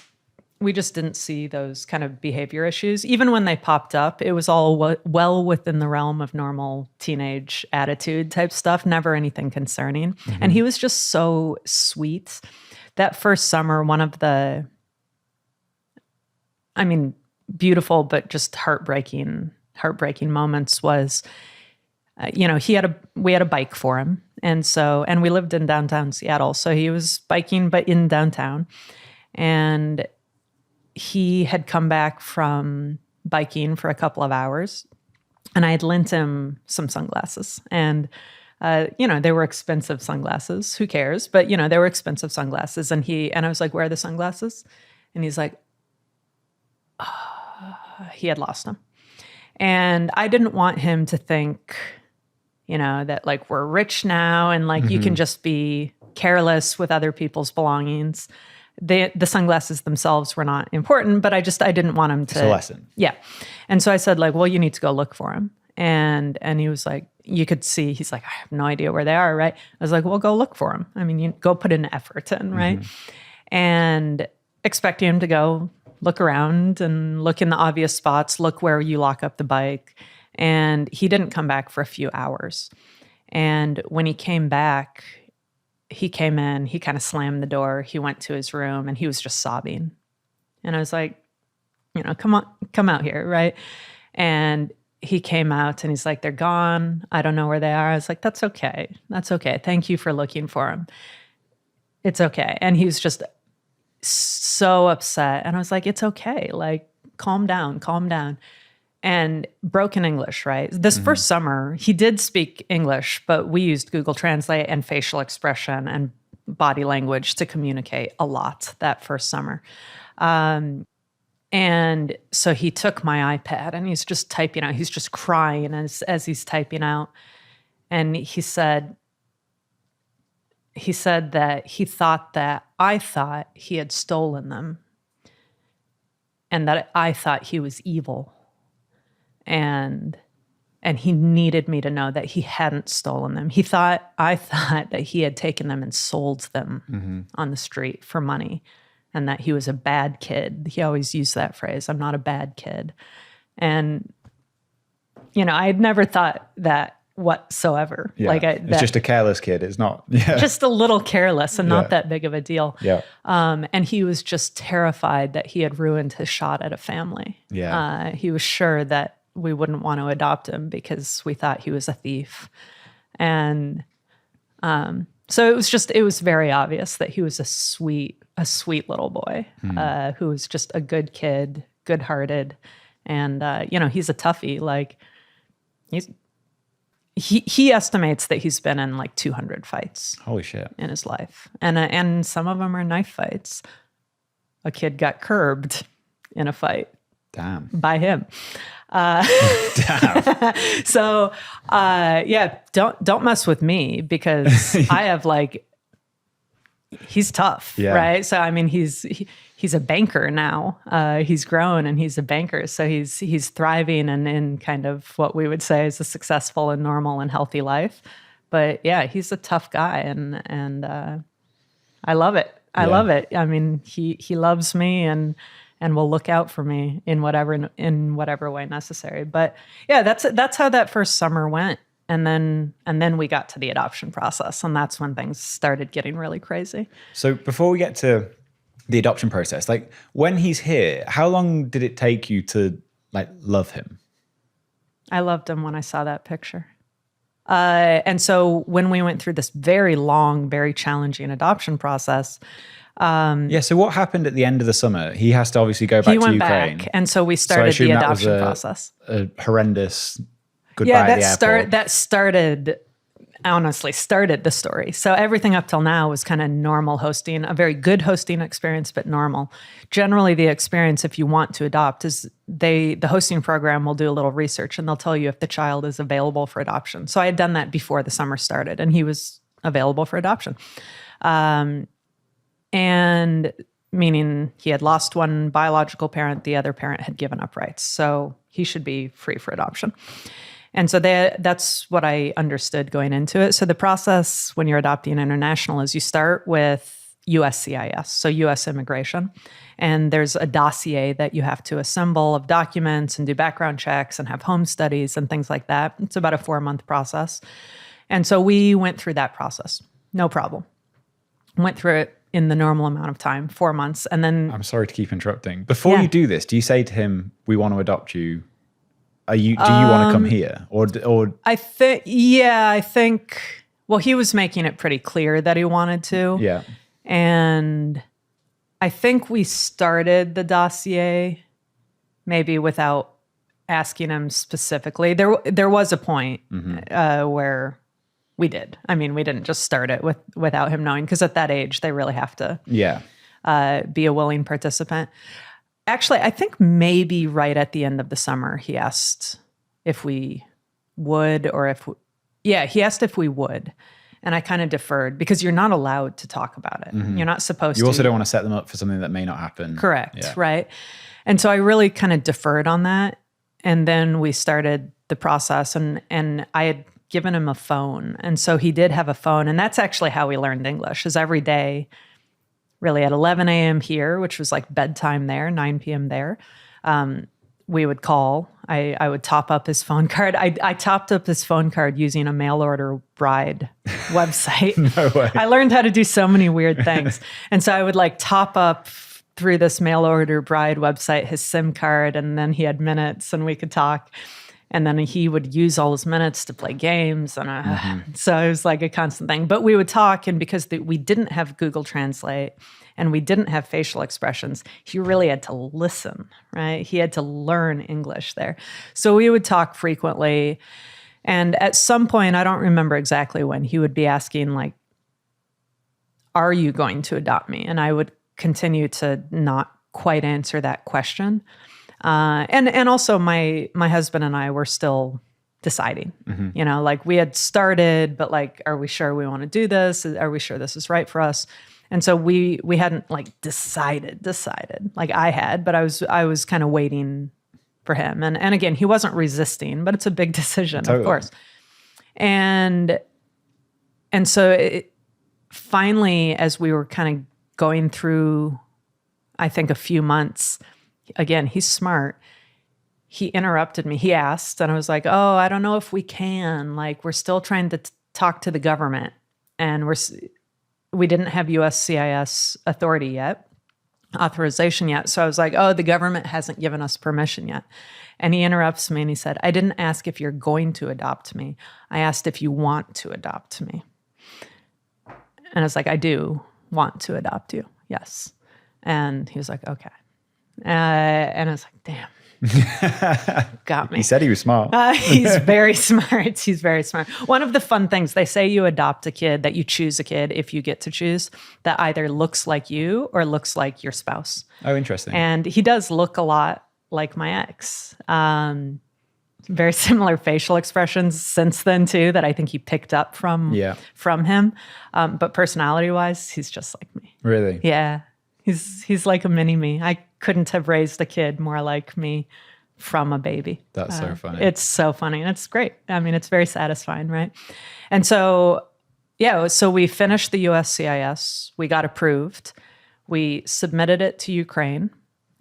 we just didn't see those kind of behavior issues. Even when they popped up, it was all well within the realm of normal teenage attitude type stuff, never anything concerning. And he was just so sweet. That first summer, one of the, I mean, beautiful, but just heartbreaking moments was, you know, we had a bike for him. And we lived in downtown Seattle. So he was biking, but in downtown. And he had come back from biking for a couple of hours, and I had lent him some sunglasses. And, you know, they were expensive sunglasses. Who cares? But, you know, they were expensive sunglasses. And I was like, where are the sunglasses? And he's like, he had lost them. And I didn't want him to think, you know, that like we're rich now and like you can just be careless with other people's belongings. The sunglasses themselves were not important, but I didn't want him to. It's a lesson. Yeah. And so I said like, well, you need to go look for him. And he was like, you could see, he's like, I have no idea where they are, right? I was like, well, go look for him. I mean, you go put an effort in, right? And expecting him to go look around and look in the obvious spots, look where you lock up the bike. And he didn't come back for a few hours. And when he came back, he came in, he kind of slammed the door, he went to his room, and he was just sobbing. And I was like, you know, come out here, right? And he came out and he's like, they're gone. I don't know where they are. I was like, that's okay. That's okay. Thank you for looking for them. It's okay. And he was just so upset. And I was like, it's okay. Like, calm down. And broken English, right? This first summer, he did speak English, but we used Google Translate and facial expression and body language to communicate a lot that first summer. And so he took my iPad and he's just typing out. He's just crying as he's typing out. And he said that he thought that I thought he had stolen them and that I thought he was evil. And he needed me to know that he hadn't stolen them. I thought that he had taken them and sold them on the street for money, and that he was a bad kid. He always used that phrase, I'm not a bad kid. And, you know, I had never thought that whatsoever. Yeah. It's just a careless kid. It's not. Yeah. Just a little careless and not that big of a deal. Yeah. And he was just terrified that he had ruined his shot at a family. Yeah. He was sure that we wouldn't want to adopt him because we thought he was a thief. And so it was very obvious that he was a sweet little boy who was just a good kid, good-hearted. And, you know, he's a toughie. Like, he estimates that he's been in like 200 fights. Holy shit. In his life. And some of them are knife fights. A kid got curbed in a fight. Damn. By him. Damn. So, yeah, don't mess with me because I have like, he's tough, right? So I mean, he's a banker now. He's grown and he's a banker, so he's thriving and in kind of what we would say is a successful and normal and healthy life. But yeah, he's a tough guy, and I love it. I love it. I mean, he loves me and will look out for me in whatever way necessary. But yeah, that's how that first summer went. And then we got to the adoption process, and that's when things started getting really crazy. So before we get to the adoption process, like when he's here, how long did it take you to like love him? I loved him when I saw that picture. And so when we went through this very long, very challenging adoption process. So what happened at the end of the summer? He has to obviously go back to Ukraine. Back, and so we started the adoption process. A horrendous goodbye at the airport. That started the story. So everything up till now was kind of normal hosting, a very good hosting experience, but normal. Generally, the experience, if you want to adopt, is the hosting program will do a little research and they'll tell you if the child is available for adoption. So I had done that before the summer started, and he was available for adoption. And meaning he had lost one biological parent, the other parent had given up rights. So he should be free for adoption. And so that's what I understood going into it. So the process when you're adopting international is you start with USCIS, so U.S. immigration. And there's a dossier that you have to assemble of documents and do background checks and have home studies and things like that. It's about a 4-month process. And so we went through that process, no problem. Went through it in the normal amount of time, 4 months. And then... I'm sorry to keep interrupting. Before you do this, do you say to him, we want to adopt you? Do you want to come here? Or I think, well, he was making it pretty clear that he wanted to. Yeah. And I think we started the dossier maybe without asking him specifically. There was a point where we did. I mean, we didn't just start it without him knowing, because at that age, they really have to be a willing participant. Actually, I think maybe right at the end of the summer, he asked if we would, he asked if we would. And I kind of deferred, because you're not allowed to talk about it. You're not supposed to. You also don't want to set them up for something that may not happen. Correct, right? And so I really kind of deferred on that. And then we started the process, and I had given him a phone. And so he did have a phone. And that's actually how we learned English, is every day, really at 11 a.m. here, which was like bedtime there, 9 p.m. there, we would call. I would top up his phone card. I topped up his phone card using a mail order bride website. No way. I learned how to do so many weird things. And so I would like top up through this mail order bride website his SIM card, and then he had minutes and we could talk. And then he would use all his minutes to play games. And so it was like a constant thing. But we would talk, and because we didn't have Google Translate and we didn't have facial expressions, he really had to listen, right? He had to learn English there. So we would talk frequently. And at some point, I don't remember exactly when, he would be asking, like, are you going to adopt me? And I would continue to not quite answer that question. And also my husband and I were still deciding, like we had started, but like, are we sure we want to do this? Are we sure this is right for us? And so we hadn't like decided like I had, but I was kind of waiting for him. And again, he wasn't resisting, but it's a big decision, of course. And so finally, as we were kind of going through, I think a few months, again, he's smart. He interrupted me. He asked, and I was like, oh, I don't know if we can. Like, we're still trying to talk to the government, and we didn't have USCIS authorization yet. So I was like, oh, the government hasn't given us permission yet. And he interrupts me and he said, I didn't ask if you're going to adopt me. I asked if you want to adopt me. And I was like, I do want to adopt you. Yes. And he was like, okay. And I was like, damn, got me. He said he was smart. He's very smart. He's very smart. One of the fun things, they say you adopt a kid, that you choose a kid, if you get to choose, that either looks like you or looks like your spouse. Oh, interesting. And he does look a lot like my ex. very similar facial expressions since then too that I think he picked up from him. But personality-wise, he's just like me. Really? Yeah. He's like a mini me. I couldn't have raised a kid more like me from a baby. That's so funny. It's so funny. And it's great. I mean, it's very satisfying, right? And so, so we finished the USCIS. We got approved. We submitted it to Ukraine,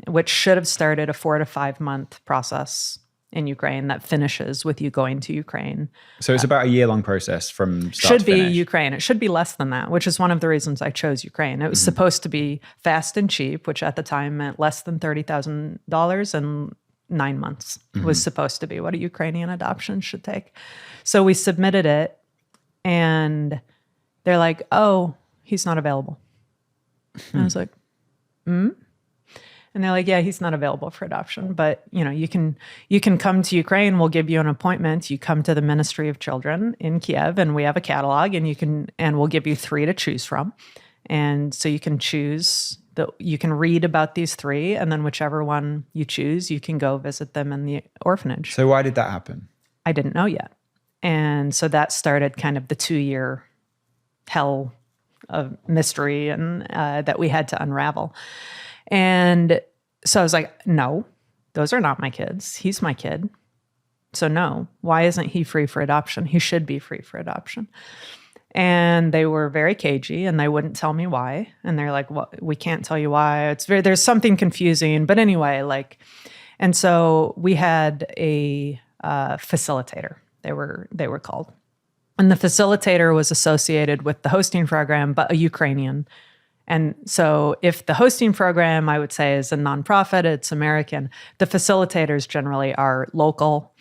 which should have started a 4 to 5 month process in Ukraine that finishes with you going to Ukraine. So it's about a year-long process from start to finish. Ukraine. It should be less than that, which is one of the reasons I chose Ukraine. It was supposed to be fast and cheap, which at the time meant less than $30,000 and 9 months was supposed to be what a Ukrainian adoption should take. So we submitted it, and they're like, "Oh, he's not available." And I was like, And they're like, "Yeah, he's not available for adoption, but you can come to Ukraine. We'll give you an appointment. You come to the Ministry of Children in Kiev, and we have a catalog, and we'll give you 3 to choose from, and so you can choose you can read about these 3, and then whichever one you choose, you can go visit them in the orphanage." So why did that happen? I didn't know yet, and so that started kind of the 2-year hell of mystery and that we had to unravel. And so I was like, "No, those are not my kids. He's my kid. So no, why isn't he free for adoption? He should be free for adoption." And they were very cagey, and they wouldn't tell me why. And they're like, "Well, we can't tell you why. There's something confusing." But anyway, and so we had a facilitator. They were called. And the facilitator was associated with the hosting program, but a Ukrainian. And so if the hosting program, I would say, is a nonprofit, it's American, the facilitators generally are local,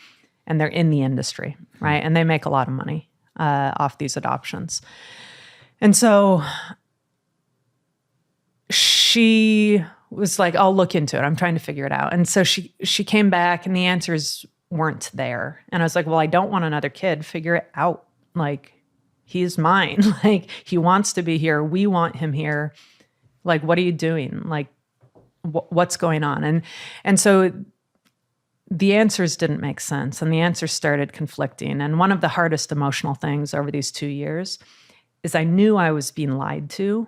and they're in the industry, right? And they make a lot of money off these adoptions. And so she was like, "I'll look into it. I'm trying to figure it out." And so she came back, and the answers weren't there. And I was like, "Well, I don't want another kid. Figure it out. He's mine. He wants to be here. We want him here. What are you doing? What's going on?" And so the answers didn't make sense, and the answers started conflicting. And one of the hardest emotional things over these 2 years is I knew I was being lied to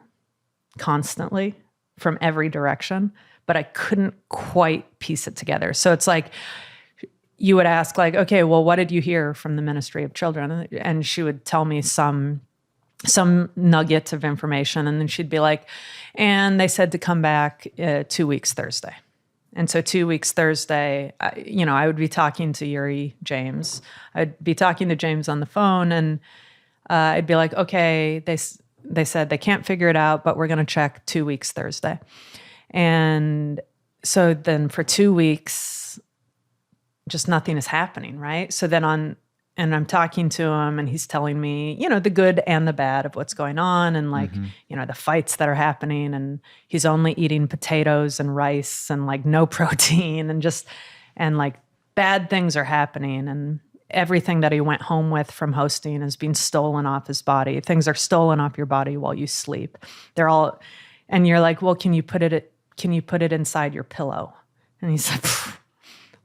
constantly from every direction, but I couldn't quite piece it together. So it's like, you would ask, "Okay, well, what did you hear from the Ministry of Children?" And she would tell me some nugget of information, and then she'd be like, "And they said to come back 2 weeks Thursday." And so 2 weeks Thursday, I would be talking to Yuri James. I'd be talking to James on the phone, and I'd be like, "Okay, they said they can't figure it out, but we're going to check 2 weeks Thursday." And so then for 2 weeks, just nothing is happening, right? So then and I'm talking to him, and he's telling me, the good and the bad of what's going on, and the fights that are happening, and he's only eating potatoes and rice and no protein, and bad things are happening, and everything that he went home with from hosting is being stolen off his body. Things are stolen off your body while you sleep. They're all, and you're like, "Well, can you put it inside your pillow?" And he's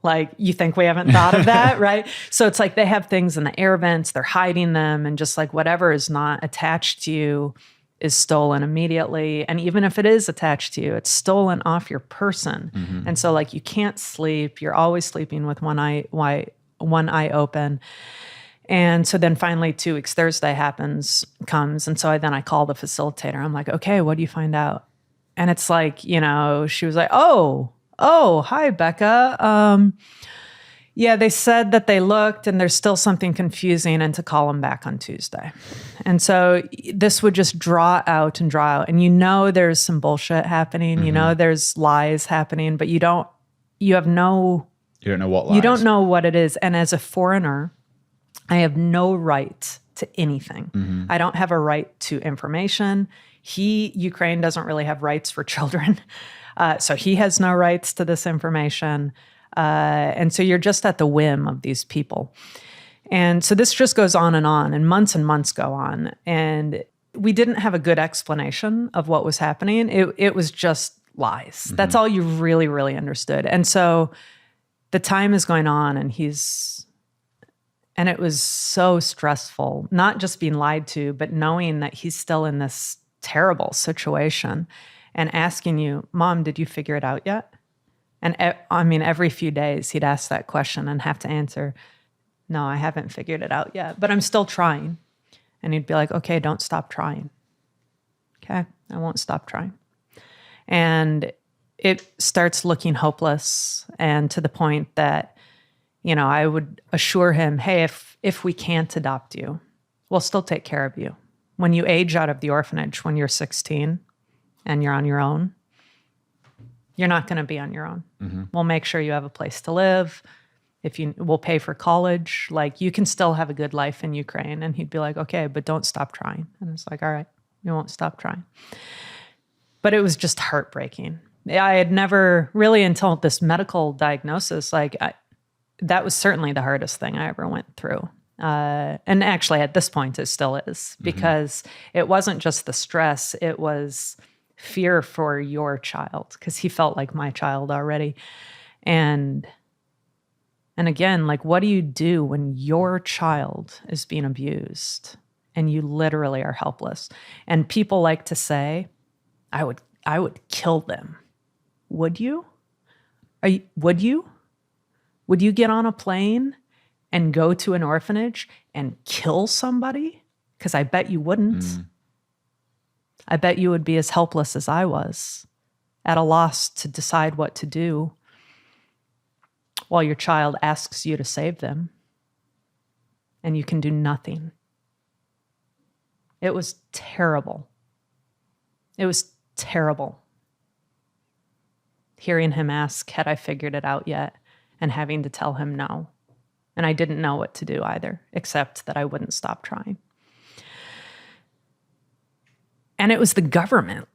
like, "You think we haven't thought of that?" Right? So it's they have things in the air vents, they're hiding them, and just whatever is not attached to you is stolen immediately. And even if it is attached to you, it's stolen off your person. Mm-hmm. And so you can't sleep. You're always sleeping with one eye open. And so then finally 2 weeks Thursday comes. And so I call the facilitator. I'm like, "Okay, what do you find out?" And it's she was like, Oh, hi, Becca. Yeah, they said that they looked, and there's still something confusing, and to call them back on Tuesday. And so this would just draw out and draw out. And there's some bullshit happening. Mm-hmm. There's lies happening, but you don't know what lies. You don't know what it is. And as a foreigner, I have no right to anything. Mm-hmm. I don't have a right to information. Ukraine doesn't really have rights for children. So he has no rights to this information. And so you're just at the whim of these people. And so this just goes on, and months go on. And we didn't have a good explanation of what was happening. It was just lies. Mm-hmm. That's all you really, really understood. And so the time is going on, and it was so stressful, not just being lied to, but knowing that he's still in this terrible situation and asking you, Mom, did you figure it out yet? And I mean, every few days he'd ask that question and have to answer, no, I haven't figured it out yet, but I'm still trying. And he'd be like, okay, don't stop trying. Okay, I won't stop trying. And it starts looking hopeless, and to the point that, I would assure him, hey, if we can't adopt you, we'll still take care of you. When you age out of the orphanage, when you're 16 and you're on your own, you're not going to be on your own. Mm-hmm. We'll make sure you have a place to live. We'll pay for college. Like, you can still have a good life in Ukraine. And he'd be like, okay, but don't stop trying. And it's like, all right, we won't stop trying. But it was just heartbreaking. I had never really, until this medical diagnosis, that was certainly the hardest thing I ever went through. And actually, at this point, it still is, because it wasn't just the stress, it was fear for your child, because he felt like my child already. And again, like, what do you do when your child is being abused and you literally are helpless? And people like to say, I would kill them. Would you? Would you? Would you get on a plane and go to an orphanage and kill somebody? Because I bet you wouldn't. I bet you would be as helpless as I was, at a loss to decide what to do while your child asks you to save them, and you can do nothing. It was terrible. It was terrible. Hearing him ask, had I figured it out yet? And having to tell him no. And I didn't know what to do either, except that I wouldn't stop trying. And it was the government,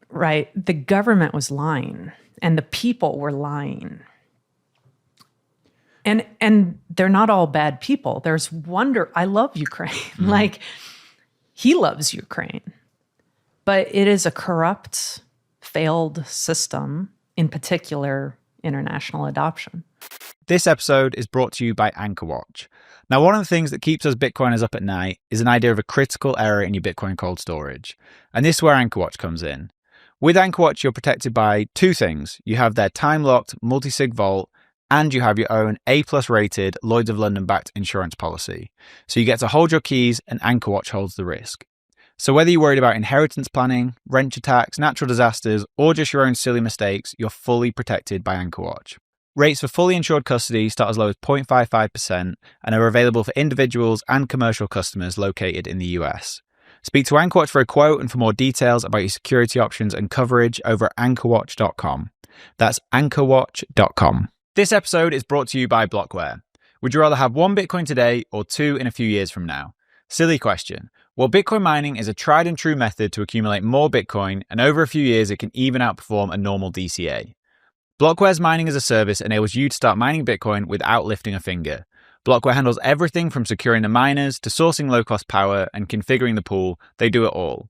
right? The government was lying, and the people were lying. And they're not all bad people. There's I love Ukraine. Mm-hmm. Like, he loves Ukraine. But it is a corrupt, failed system, in particular, international adoption. This episode is brought to you by AnchorWatch. Now, one of the things that keeps us Bitcoiners up at night is an idea of a critical error in your Bitcoin cold storage. And this is where AnchorWatch comes in. With AnchorWatch, you're protected by two things. You have their time-locked multi-sig vault, and you have your own A+ rated Lloyd's of London backed insurance policy. So you get to hold your keys, and AnchorWatch holds the risk. So whether you're worried about inheritance planning, wrench attacks, natural disasters, or just your own silly mistakes, you're fully protected by AnchorWatch. Rates for fully insured custody start as low as 0.55% and are available for individuals and commercial customers located in the US. Speak to AnchorWatch for a quote and for more details about your security options and coverage over at anchorwatch.com. That's anchorwatch.com. This episode is brought to you by Blockware. Would you rather have one Bitcoin today or two in a few years from now? Silly question. Well, Bitcoin mining is a tried and true method to accumulate more Bitcoin, and over a few years it can even outperform a normal DCA. Blockware's mining as a service enables you to start mining Bitcoin without lifting a finger. Blockware handles everything from securing the miners to sourcing low-cost power and configuring the pool. They do it all.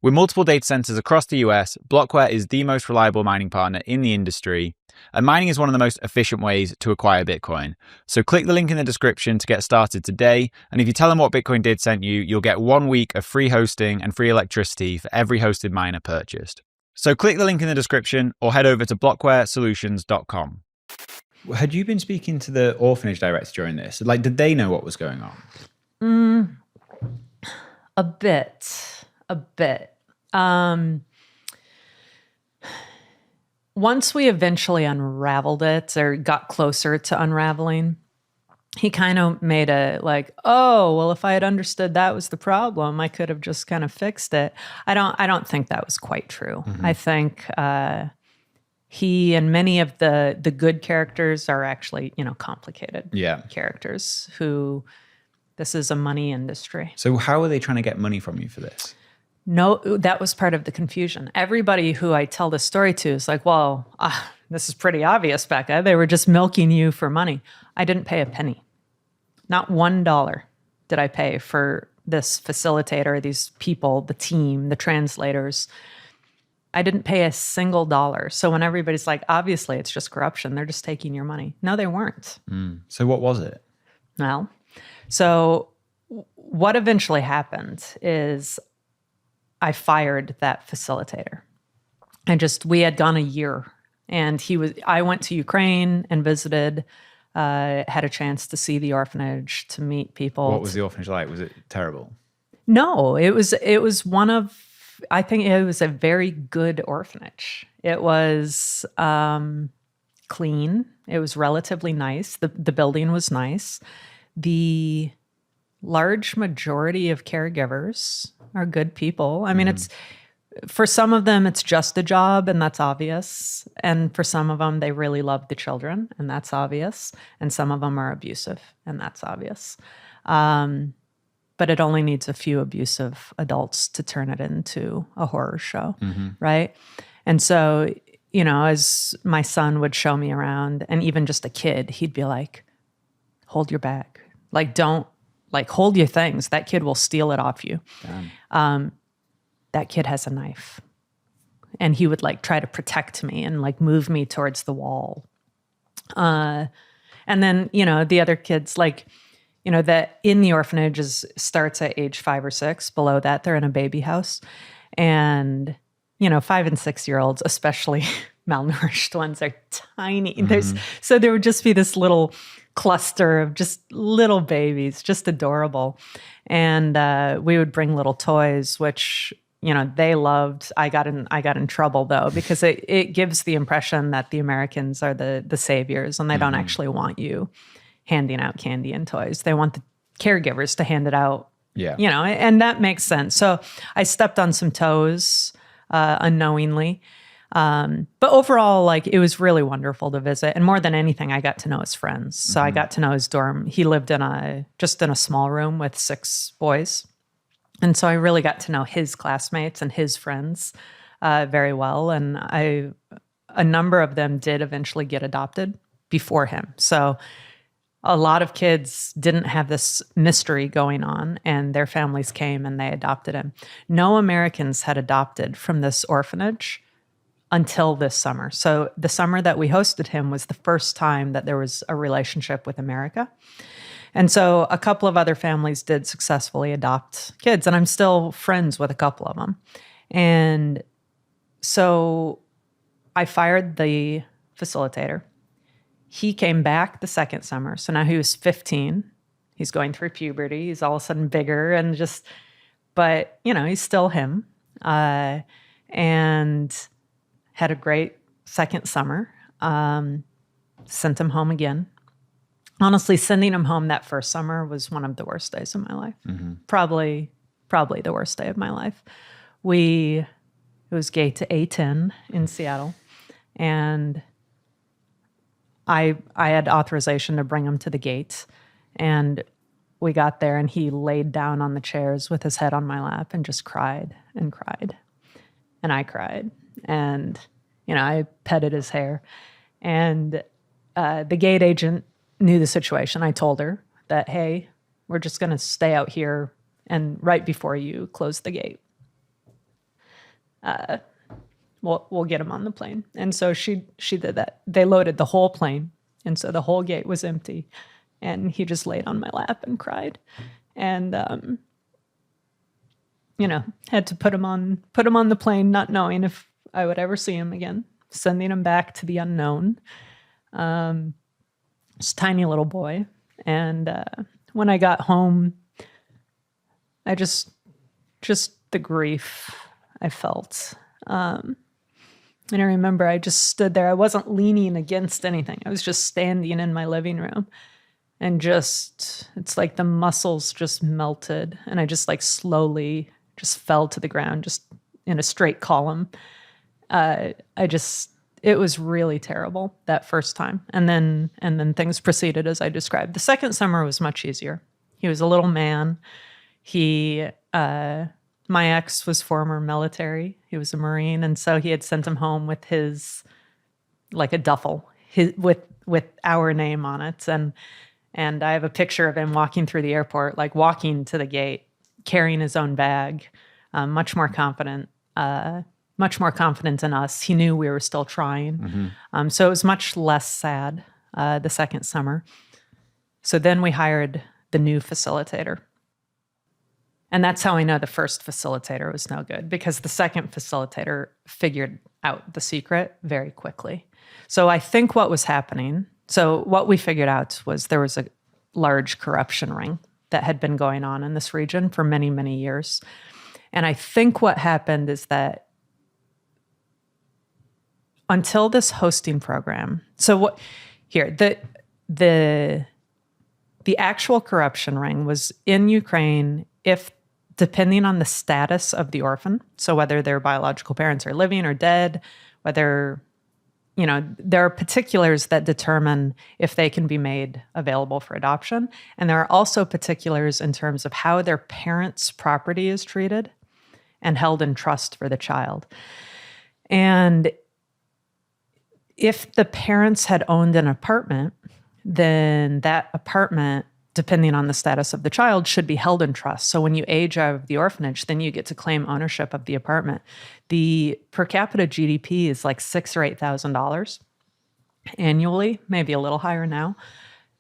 With multiple data centers across the US, Blockware is the most reliable mining partner in the industry, and mining is one of the most efficient ways to acquire Bitcoin. So click the link in the description to get started today, and if you tell them what Bitcoin did sent you, you'll get 1 week of free hosting and free electricity for every hosted miner purchased. So click the link in the description or head over to blockwaresolutions.com. Had you been speaking to the orphanage director during this? Like, did they know what was going on? A bit. Once we eventually unraveled it, or got closer to unraveling, he kind of made a oh, well, if I had understood that was the problem, I could have just kind of fixed it. I don't think that was quite true. Mm-hmm. I think he and many of the good characters are actually, complicated characters who, this is a money industry. So how are they trying to get money from you for this? No, that was part of the confusion. Everybody who I tell this story to is like, well, this is pretty obvious, Becca. They were just milking you for money. I didn't pay a penny. Not $1 did I pay for this facilitator, these people, the team, the translators. I didn't pay a single dollar. So when everybody's like, obviously it's just corruption, they're just taking your money. No, they weren't. So what was it? Well, so what eventually happened is I fired that facilitator. We had gone a year, and I went to Ukraine and visited, had a chance to see the orphanage, to meet people. What was the orphanage like? Was it terrible? No, it was I think it was a very good orphanage. It was clean. It was relatively nice. The building was nice. The large majority of caregivers are good people. I mean, it's for some of them, it's just a job, and that's obvious. And for some of them, they really love the children, and that's obvious. And some of them are abusive, and that's obvious. But it only needs a few abusive adults to turn it into a horror show, right? And so, as my son would show me around, and even just a kid, he'd be like, hold your bag. Like, don't, like, hold your things. That kid will steal it off you. That kid has a knife. And he would, like, try to protect me and, like, move me towards the wall. And then, the other kids, like, that in the orphanage starts at age 5 or 6. Below that, they're in a baby house. And, 5 and 6-year-olds, especially malnourished ones, are tiny. So there would just be this little cluster of just little babies, just adorable. And we would bring little toys, which, they loved. I got in trouble, though, because it gives the impression that the Americans are the saviors, and they don't actually want you handing out candy and toys. They want the caregivers to hand it out. Yeah. And that makes sense. So I stepped on some toes unknowingly. But overall, like, it was really wonderful to visit. And more than anything, I got to know his friends. So I got to know his dorm. He lived in a small room with 6 boys. And so I really got to know his classmates and his friends very well. And a number of them did eventually get adopted before him. So a lot of kids didn't have this mystery going on, and their families came and they adopted him. No Americans had adopted from this orphanage until this summer. So the summer that we hosted him was the first time that there was a relationship with America. And so a couple of other families did successfully adopt kids, and I'm still friends with a couple of them. And so I fired the facilitator. He came back the second summer. So now he was 15. He's going through puberty. He's all of a sudden bigger and but he's still him. And had a great second summer. Sent him home again. Honestly, sending him home that first summer was one of the worst days of my life. Probably the worst day of my life. It was gate to A10 in Seattle. And I had authorization to bring him to the gate, and we got there, and he laid down on the chairs with his head on my lap and just cried and cried. And I cried, and, I petted his hair. And the gate agent knew the situation. I told her that, hey, we're just going to stay out here, and right before you close the gate, we'll get him on the plane. And so she did that. They loaded the whole plane. And so the whole gate was empty. And he just laid on my lap and cried. And, had to put him on the plane, not knowing if I would ever see him again, sending him back to the unknown. This tiny little boy. And when I got home, I just the grief I felt. And I remember I just stood there. I wasn't leaning against anything. I was just standing in my living room, and it's like the muscles just melted, and I just, like, slowly just fell to the ground, just in a straight column. It was really terrible that first time. And then things proceeded as I described. The second summer was much easier. He was a little man. My ex was former military. He was a Marine. And so he had sent him home with a duffel with our name on it. And I have a picture of him walking through the airport, like walking to the gate, carrying his own bag, much more confident much more confident in us. He knew we were still trying. So it was much less sad the second summer. So then we hired the new facilitator. And that's how I know the first facilitator was no good, because the second facilitator figured out the secret very quickly. So I think what was happening, so what we figured out was there was a large corruption ring that had been going on in this region for many, many years. And I think what happened is that until this hosting program, so what here, the actual corruption ring was in Ukraine if, depending on the status of the orphan, so whether their biological parents are living or dead, whether, there are particulars that determine if they can be made available for adoption. And there are also particulars in terms of how their parents' property is treated and held in trust for the child. And if the parents had owned an apartment, then that apartment, depending on the status of the child, should be held in trust. So when you age out of the orphanage, then you get to claim ownership of the apartment. The per capita GDP is like $6,000 or $8,000 annually, maybe a little higher now.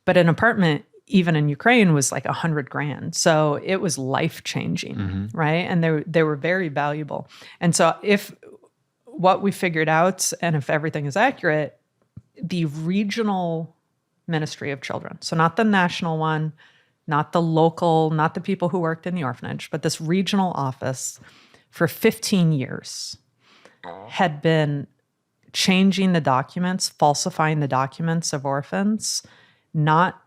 But an apartment, even in Ukraine, was like $100,000. So it was life-changing, right? And they were very valuable. And so if what we figured out, and if everything is accurate, the regional Ministry of Children. So not the national one, not the local, not the people who worked in the orphanage, but this regional office for 15 years had been changing the documents, falsifying the documents of orphans, not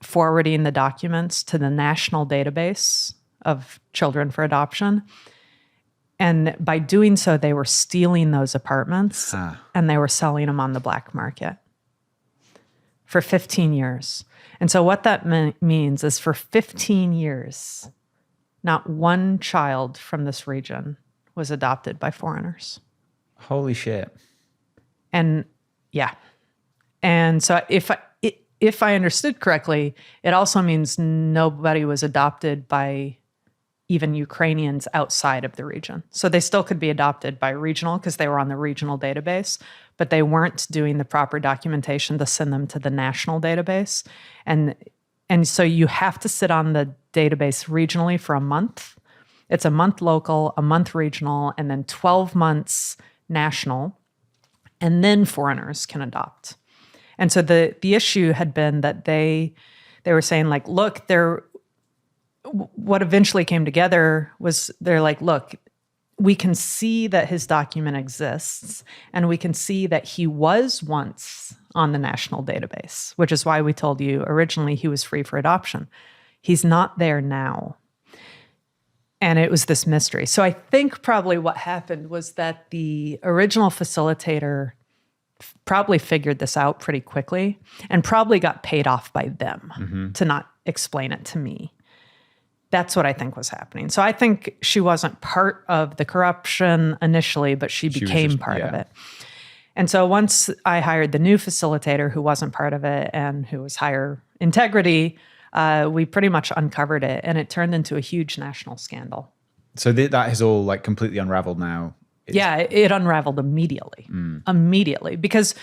forwarding the documents to the national database of children for adoption. And by doing so, they were stealing those apartments and they were selling them on the black market for 15 years. And so what that means is for 15 years, not one child from this region was adopted by foreigners. Holy shit. And yeah. And so if I understood correctly, it also means nobody was adopted by even Ukrainians outside of the region. So they still could be adopted by regional because they were on the regional database, but they weren't doing the proper documentation to send them to the national database. And so you have to sit on the database regionally for a month. It's a month local, a month regional, and then 12 months national, and then foreigners can adopt. And so the issue had been that they were saying, like, look, what eventually came together was they're like, look, we can see that his document exists, and we can see that he was once on the national database, which is why we told you originally he was free for adoption. He's not there now. And it was this mystery. So I think probably what happened was that the original facilitator probably figured this out pretty quickly and probably got paid off by them to not explain it to me. That's what I think was happening. So I think she wasn't part of the corruption initially, but she became part of it. And so once I hired the new facilitator who wasn't part of it and who was higher integrity, we pretty much uncovered it, and it turned into a huge national scandal. So that has all like completely unraveled now. It unraveled immediately. Immediately. Because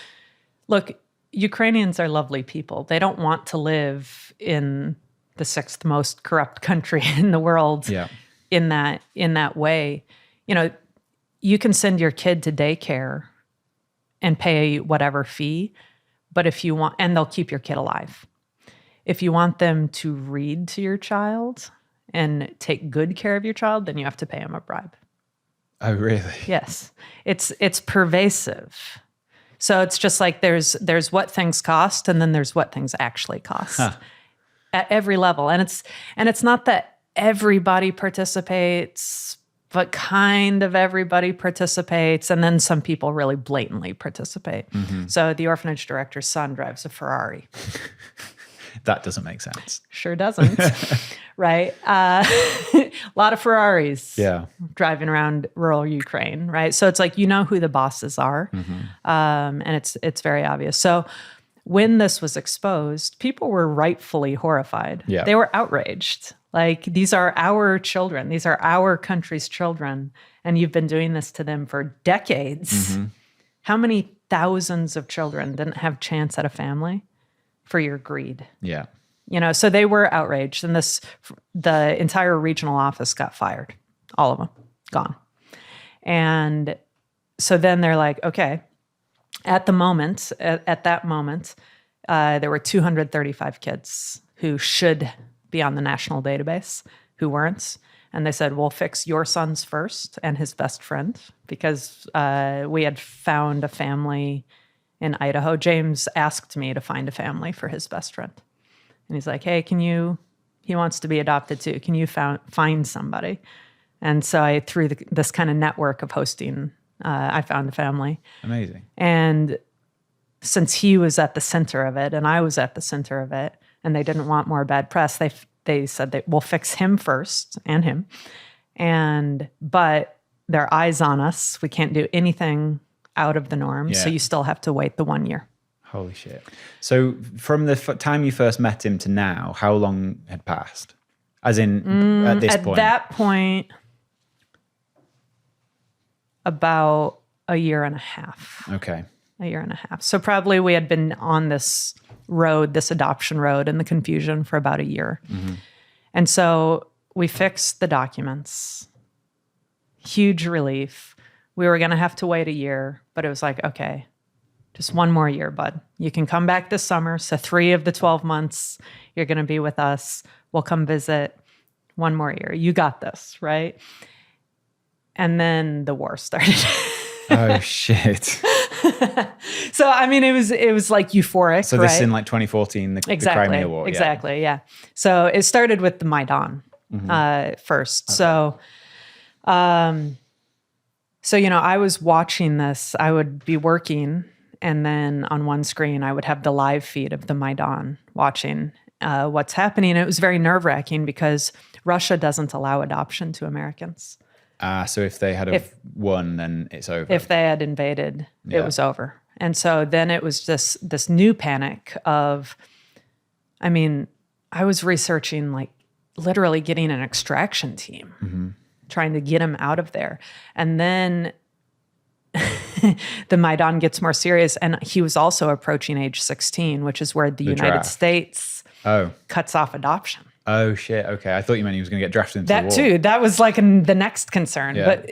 look, Ukrainians are lovely people. They don't want to live in the sixth most corrupt country in the world in that way. You can send your kid to daycare and pay whatever fee, but if you want, and they'll keep your kid alive. If you want them to read to your child and take good care of your child, then you have to pay them a bribe. Oh, really? Yes. It's pervasive. So it's just like there's what things cost, and then there's what things actually cost. At every level. And it's not that everybody participates, but kind of everybody participates. And then some people really blatantly participate. So the orphanage director's son drives a Ferrari. That doesn't make sense. Sure doesn't. Right? A lot of Ferraris driving around rural Ukraine, right? So it's like, who the bosses are. And it's very obvious. So when this was exposed, people were rightfully horrified. They were outraged. Like, these are our children. These are our country's children. And you've been doing this to them for decades. How many thousands of children didn't have chance at a family for your greed? Yeah. So they were outraged. And the entire regional office got fired. All of them. Gone. And so then they're like, okay, at that moment, there were 235 kids who should be on the national database who weren't. And they said, we'll fix your sons first and his best friend, because we had found a family in Idaho. James asked me to find a family for his best friend. And he's like, hey, he wants to be adopted too. Can you find somebody? And so I, through this kind of network of hosting, I found a family. Amazing. And since he was at the center of it and I was at the center of it, and they didn't want more bad press, they said that we'll fix him first and him. But their eyes on us. We can't do anything out of the norm. Yeah. So you still have to wait the 1 year. Holy shit. So from the time you first met him to now, how long had passed? As in, at this point? At that point, about a year and a half. Okay. A year and a half. So probably we had been on this road, this adoption road, and the confusion for about a year. And so we fixed the documents. Huge relief. We were going to have to wait a year, but it was like, okay, just 1 more year, bud. You can come back this summer. So 3 of the 12 months, you're going to be with us. We'll come visit. 1 more year. You got this, right? And then the war started. Oh, shit. So, I mean, it was like euphoric. So this right? is in like 2014, the Crimea War. Exactly, yeah. So it started with the Maidan first. Okay. So, I was watching this. I would be working, and then on one screen, I would have the live feed of the Maidan watching what's happening. It was very nerve-wracking because Russia doesn't allow adoption to Americans. So if they had won, then it's over. If they had invaded, it was over. And so then it was just this new panic of, I mean, I was researching, like, literally getting an extraction team, trying to get him out of there. And then the Maidan gets more serious. And he was also approaching age 16, which is where the United States cuts off adoption. Oh, shit. Okay. I thought you meant he was going to get drafted into the war. That too. That was like the next concern. Yeah. But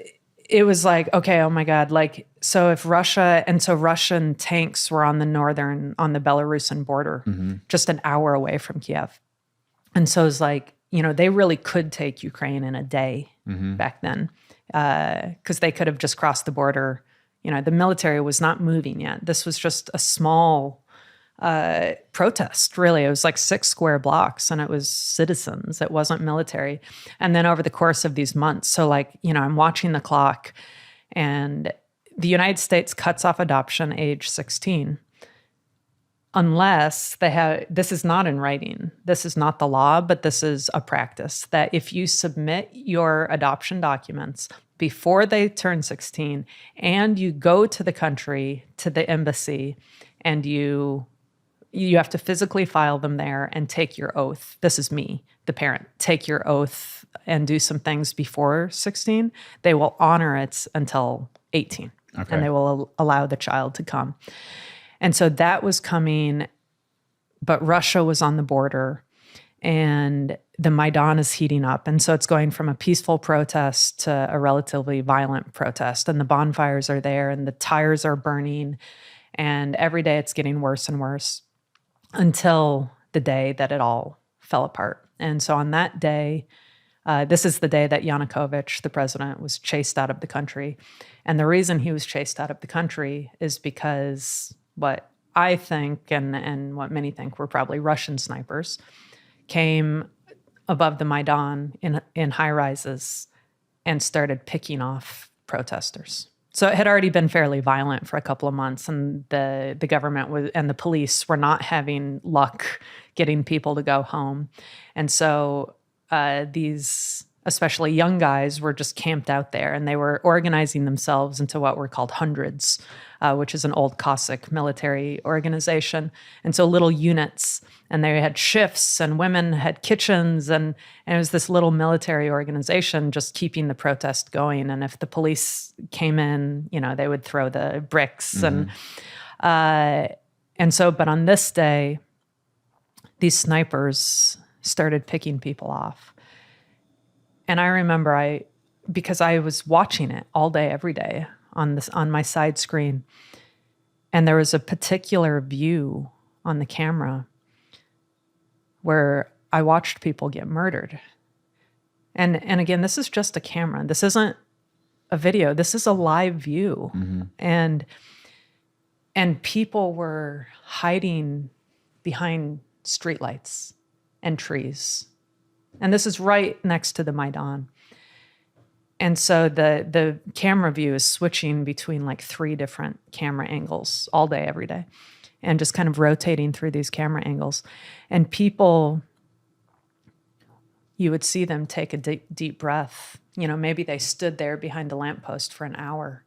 it was like, okay, oh my God. Like, so if Russian tanks were on the Belarusian border, just an hour away from Kiev. And so it's like, they really could take Ukraine in a day back then, because they could have just crossed the border. The military was not moving yet. This was just a small protest, really. It was like 6 square blocks, and it was citizens. It wasn't military. And then over the course of these months, so like, I'm watching the clock, and the United States cuts off adoption age 16, unless this is not in writing. This is not the law, but this is a practice that if you submit your adoption documents before they turn 16, and you go to the country, to the embassy, and you have to physically file them there and take your oath. This is me, the parent. Take your oath and do some things before 16. They will honor it until 18. Okay. And they will allow the child to come. And so that was coming, but Russia was on the border, and the Maidan is heating up. And so it's going from a peaceful protest to a relatively violent protest. And the bonfires are there, and the tires are burning. And every day it's getting worse and worse, until the day that it all fell apart. And so on that day, this is the day that Yanukovych, the president, was chased out of the country. And the reason he was chased out of the country is because what I think, and what many think, were probably Russian snipers, came above the Maidan in high rises and started picking off protesters. So it had already been fairly violent for a couple of months, and the government and the police were not having luck getting people to go home. And so these especially young guys, were just camped out there, and they were organizing themselves into what were called hundreds, which is an old Cossack military organization. And so little units, and they had shifts, and women had kitchens, and it was this little military organization just keeping the protest going. And if the police came in, they would throw the bricks. Mm-hmm. But on this day, these snipers started picking people off. And I remember because I was watching it all day, every day on my side screen, and there was a particular view on the camera where I watched people get murdered. And again, this is just a camera. This isn't a video. This is a live view. Mm-hmm. And people were hiding behind streetlights and trees. And this is right next to the Maidan. And so the camera view is switching between like 3 different camera angles all day, every day, and just kind of rotating through these camera angles. And people, you would see them take a deep breath. Maybe they stood there behind a lamppost for an hour,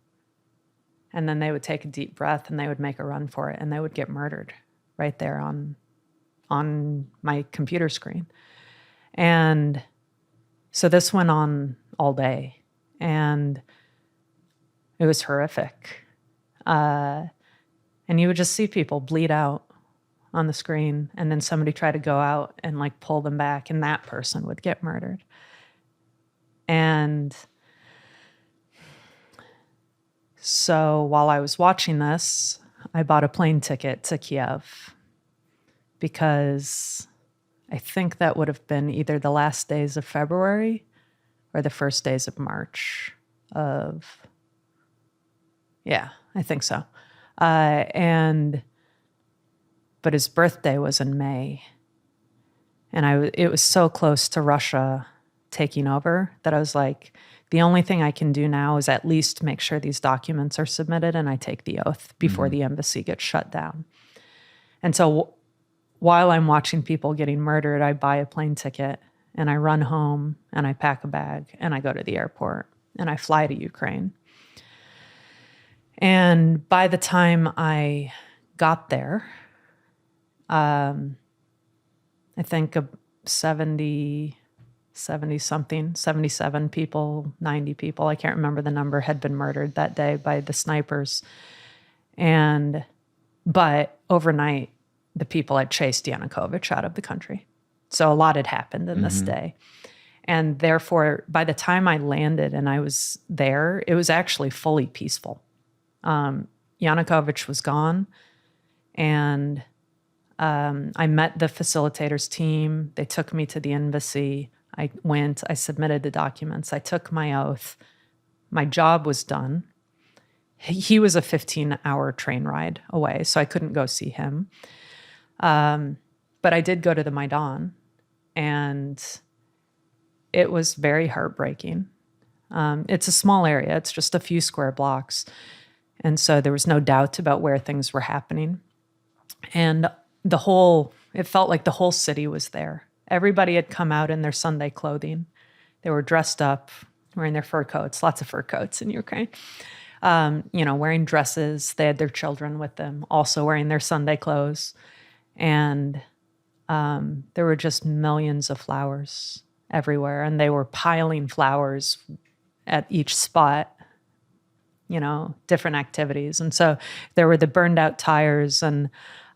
and then they would take a deep breath and they would make a run for it, and they would get murdered right there on my computer screen. And so this went on all day, and it was horrific. And you would just see people bleed out on the screen, and then somebody try to go out and like pull them back, and that person would get murdered. And so while I was watching this, I bought a plane ticket to Kiev, because I think that would have been either the last days of February or the first days of March I think so. But his birthday was in May, and it was so close to Russia taking over that I was like, the only thing I can do now is at least make sure these documents are submitted and I take the oath before the embassy gets shut down. And so while I'm watching people getting murdered, I buy a plane ticket and I run home and I pack a bag and I go to the airport and I fly to Ukraine. And by the time I got there, I think 77 people, 90 people, I can't remember the number, had been murdered that day by the snipers. But overnight, the people had chased Yanukovych out of the country. So a lot had happened in this day. And therefore, by the time I landed and I was there, it was actually fully peaceful. Yanukovych was gone, and I met the facilitators team. They took me to the embassy. I went, I submitted the documents. I took my oath. My job was done. He was a 15-hour train ride away, so I couldn't go see him. But I did go to the Maidan, and it was very heartbreaking. It's a small area. It's just a few square blocks. And so there was no doubt about where things were happening. And it felt like the whole city was there. Everybody had come out in their Sunday clothing. They were dressed up, wearing their fur coats, lots of fur coats in Ukraine. Wearing dresses. They had their children with them, also wearing their Sunday clothes. And there were just millions of flowers everywhere. And they were piling flowers at each spot, different activities. And so there were the burned out tires and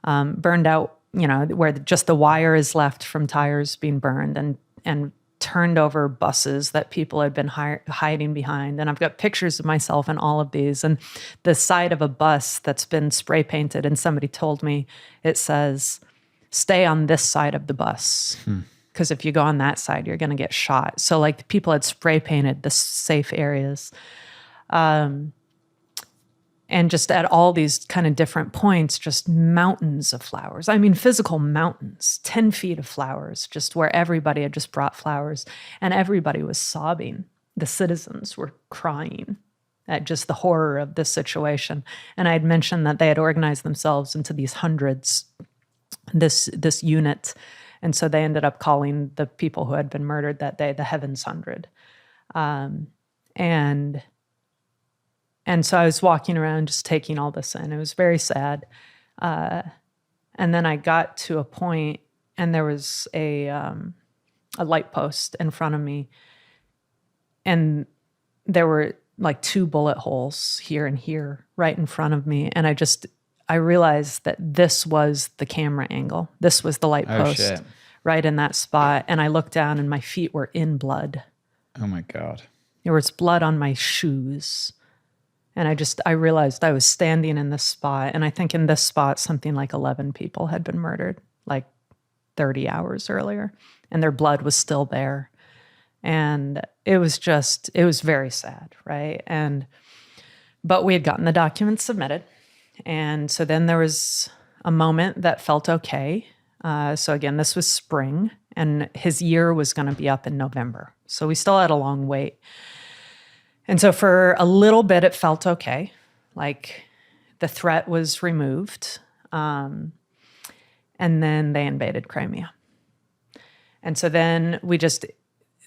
burned out, where just the wire is left from tires being burned, and turned over buses that people had been hiding behind. And I've got pictures of myself in all of these. And the side of a bus that's been spray painted, and somebody told me it says, stay on this side of the bus. Because if you go on that side, you're going to get shot. So like the people had spray painted the safe areas. And just at all these kind of different points, just mountains of flowers. I mean, physical mountains, 10 feet of flowers, just where everybody had just brought flowers. And everybody was sobbing. The citizens were crying at just the horror of this situation. And I had mentioned that they had organized themselves into these hundreds, this unit. And so they ended up calling the people who had been murdered that day the Heavens 100. And so I was walking around just taking all this in. It was very sad. And then I got to a point, and there was a light post in front of me, and there were like 2 bullet holes here and here right in front of me. And I realized that this was the camera angle. This was the light post right in that spot. And I looked down, and my feet were in blood. Oh my God. There was blood on my shoes. And I realized I was standing in this spot. And I think in this spot, something like 11 people had been murdered, like 30 hours earlier. And their blood was still there. And it was very sad, right? But we had gotten the documents submitted. And so then there was a moment that felt okay. So again, this was spring, and his year was going to be up in November. So we still had a long wait. And so for a little bit, it felt okay. Like the threat was removed. And then they invaded Crimea. And so then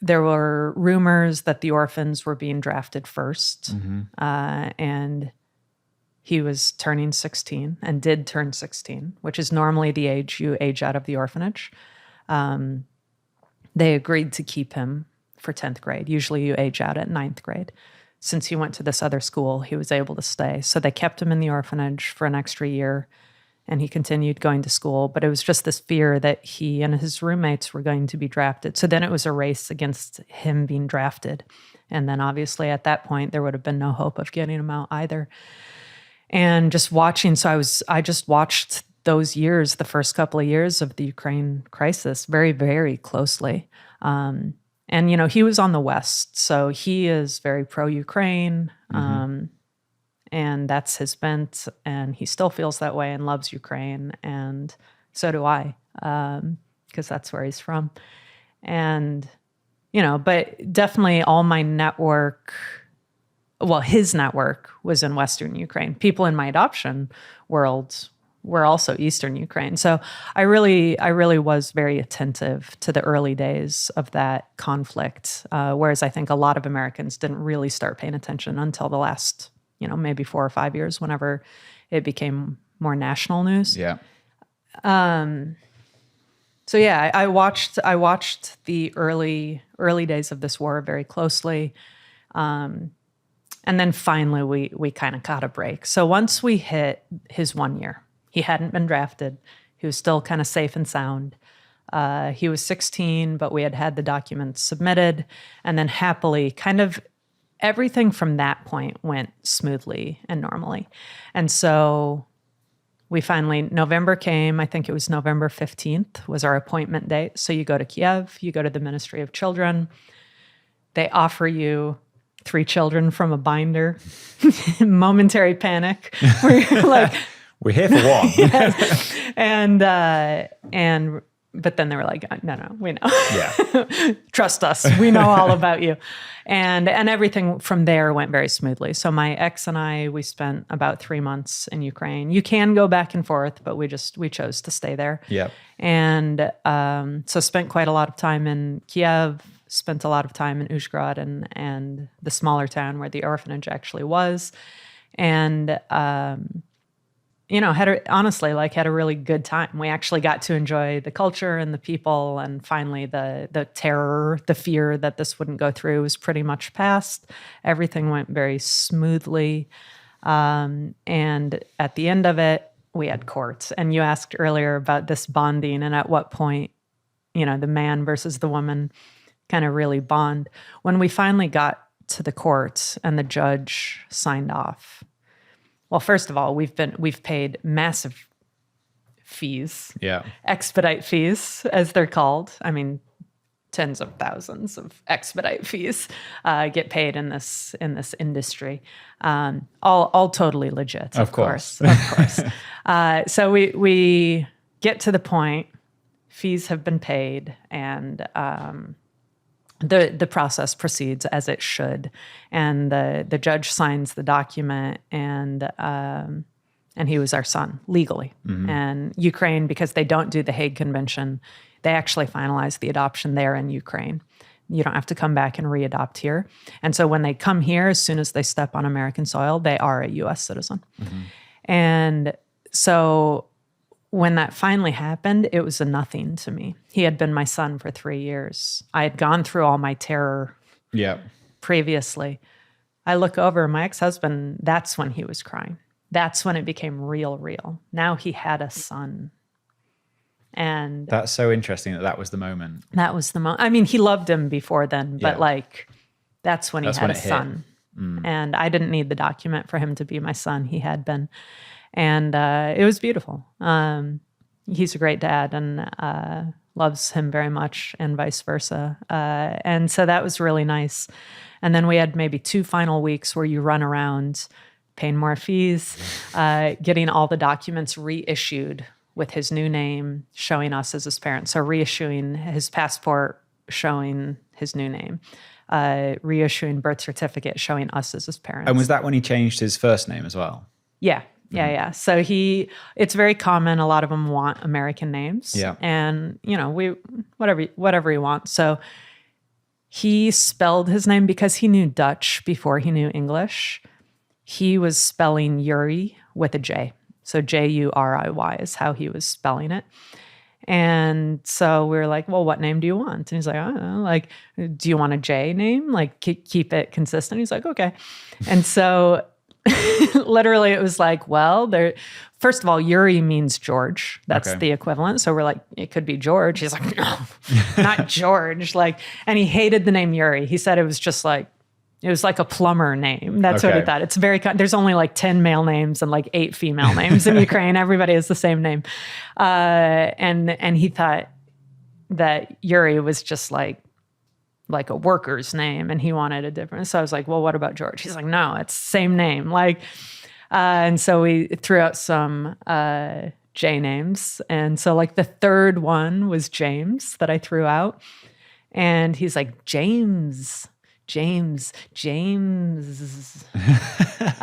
there were rumors that the orphans were being drafted first. And he was turning 16 and did turn 16, which is normally the age you age out of the orphanage. They agreed to keep him for 10th grade. Usually you age out at 9th grade. Since he went to this other school, he was able to stay. So they kept him in the orphanage for an extra year, and he continued going to school. But it was just this fear that he and his roommates were going to be drafted. So then it was a race against him being drafted. And then obviously at that point, there would have been no hope of getting him out either. And just watching, I just watched those years, the first couple of years of the Ukraine crisis, very, very closely. And, he was on the West, so he is very pro-Ukraine, and that's his bent, and he still feels that way and loves Ukraine, and so do I, because that's where he's from. And, but definitely all my network, his network was in Western Ukraine. People in my adoption world were also Eastern Ukraine. So I really was very attentive to the early days of that conflict, whereas I think a lot of Americans didn't really start paying attention until the last, maybe 4 or 5 years, whenever it became more national news. Yeah. So yeah, I watched the early days of this war very closely. And then finally we kind of caught a break. So once we hit his 1 year, he hadn't been drafted. He was still kind of safe and sound. He was 16, but we had the documents submitted. And then happily, kind of everything from that point went smoothly and normally. And so we finally, November came, I think it was November 15th was our appointment date. So you go to Kiev, you go to the Ministry of Children. They offer you 3 children from a binder. Momentary panic. Where you're like... We're here for one. Yes. But then they were like, no, we know. Yeah. Trust us. We know all about you. And everything from there went very smoothly. So my ex and I, we spent about 3 months in Ukraine. You can go back and forth, but we chose to stay there. Yeah. And so spent quite a lot of time in Kiev, spent a lot of time in Uzhhorod and the smaller town where the orphanage actually was. And had a really good time. We actually got to enjoy the culture and the people, and finally the terror, the fear that this wouldn't go through was pretty much past. Everything went very smoothly. And at the end of it, we had court. And you asked earlier about this bonding and at what point, the man versus the woman kind of really bond. When we finally got to the court and the judge signed off, well, first of all, we've paid massive fees, expedite fees, as they're called. I mean, tens of thousands of expedite fees get paid in this industry. All totally legit, of course. So we get to the point. Fees have been paid, and the process proceeds as it should, and the judge signs the document, and he was our son legally. And Ukraine, because they don't do the Hague Convention, they actually finalized the adoption there in Ukraine. You don't have to come back and readopt here. And so when they come here, as soon as they step on American soil, they are a U.S. citizen. And so when that finally happened, it was a nothing to me. He had been my son for 3 years. I had gone through all my terror previously. I look over, my ex-husband, that's when he was crying. That's when it became real. Now he had a son. And that's so interesting that was the moment. That was the moment. I mean, he loved him before then, but like, that's when he had a son. And I didn't need the document for him to be my son. He had been. And it was beautiful. He's a great dad and loves him very much and vice versa. And so that was really nice. And then we had maybe 2 final weeks where you run around paying more fees, getting all the documents reissued with his new name, showing us as his parents. So reissuing his passport, showing his new name, reissuing birth certificate, showing us as his parents. And was that when he changed his first name as well? Yeah. So it's very common. A lot of them want American names. Yeah. And, whatever he wants. So he spelled his name because he knew Dutch before he knew English. He was spelling Yuri with a J. So Juriy is how he was spelling it. And so we were like, well, what name do you want? And he's like, I don't know, like, do you want a J name? Like, keep it consistent. He's like, okay. And so literally it was like, well, first of all, Yuri means George. That's the equivalent. So we're like, it could be George. He's like, no, not George. Like, and he hated the name Yuri. He said it was just like, it was like a plumber name. That's what he thought. It's there's only like 10 male names and like 8 female names in Ukraine. Everybody has the same name. And he thought that Yuri was just like a worker's name and he wanted a different. So I was like, well, what about George? He's like, no, it's the same name. Like, and so we threw out some J names. And so like the third one was James that I threw out. And he's like, James. I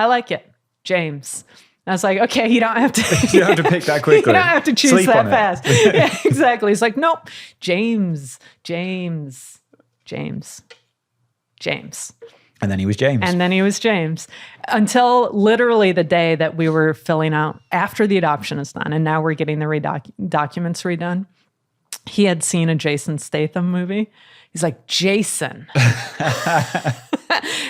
like it. James. I was like, okay, you don't have to. You don't have to pick that quickly. You don't have to choose that fast. Yeah, exactly. He's like, nope. James. And then he was James. Until literally the day that we were filling out after the adoption is done. And now we're getting the documents redone. He had seen a Jason Statham movie. He's like, Jason.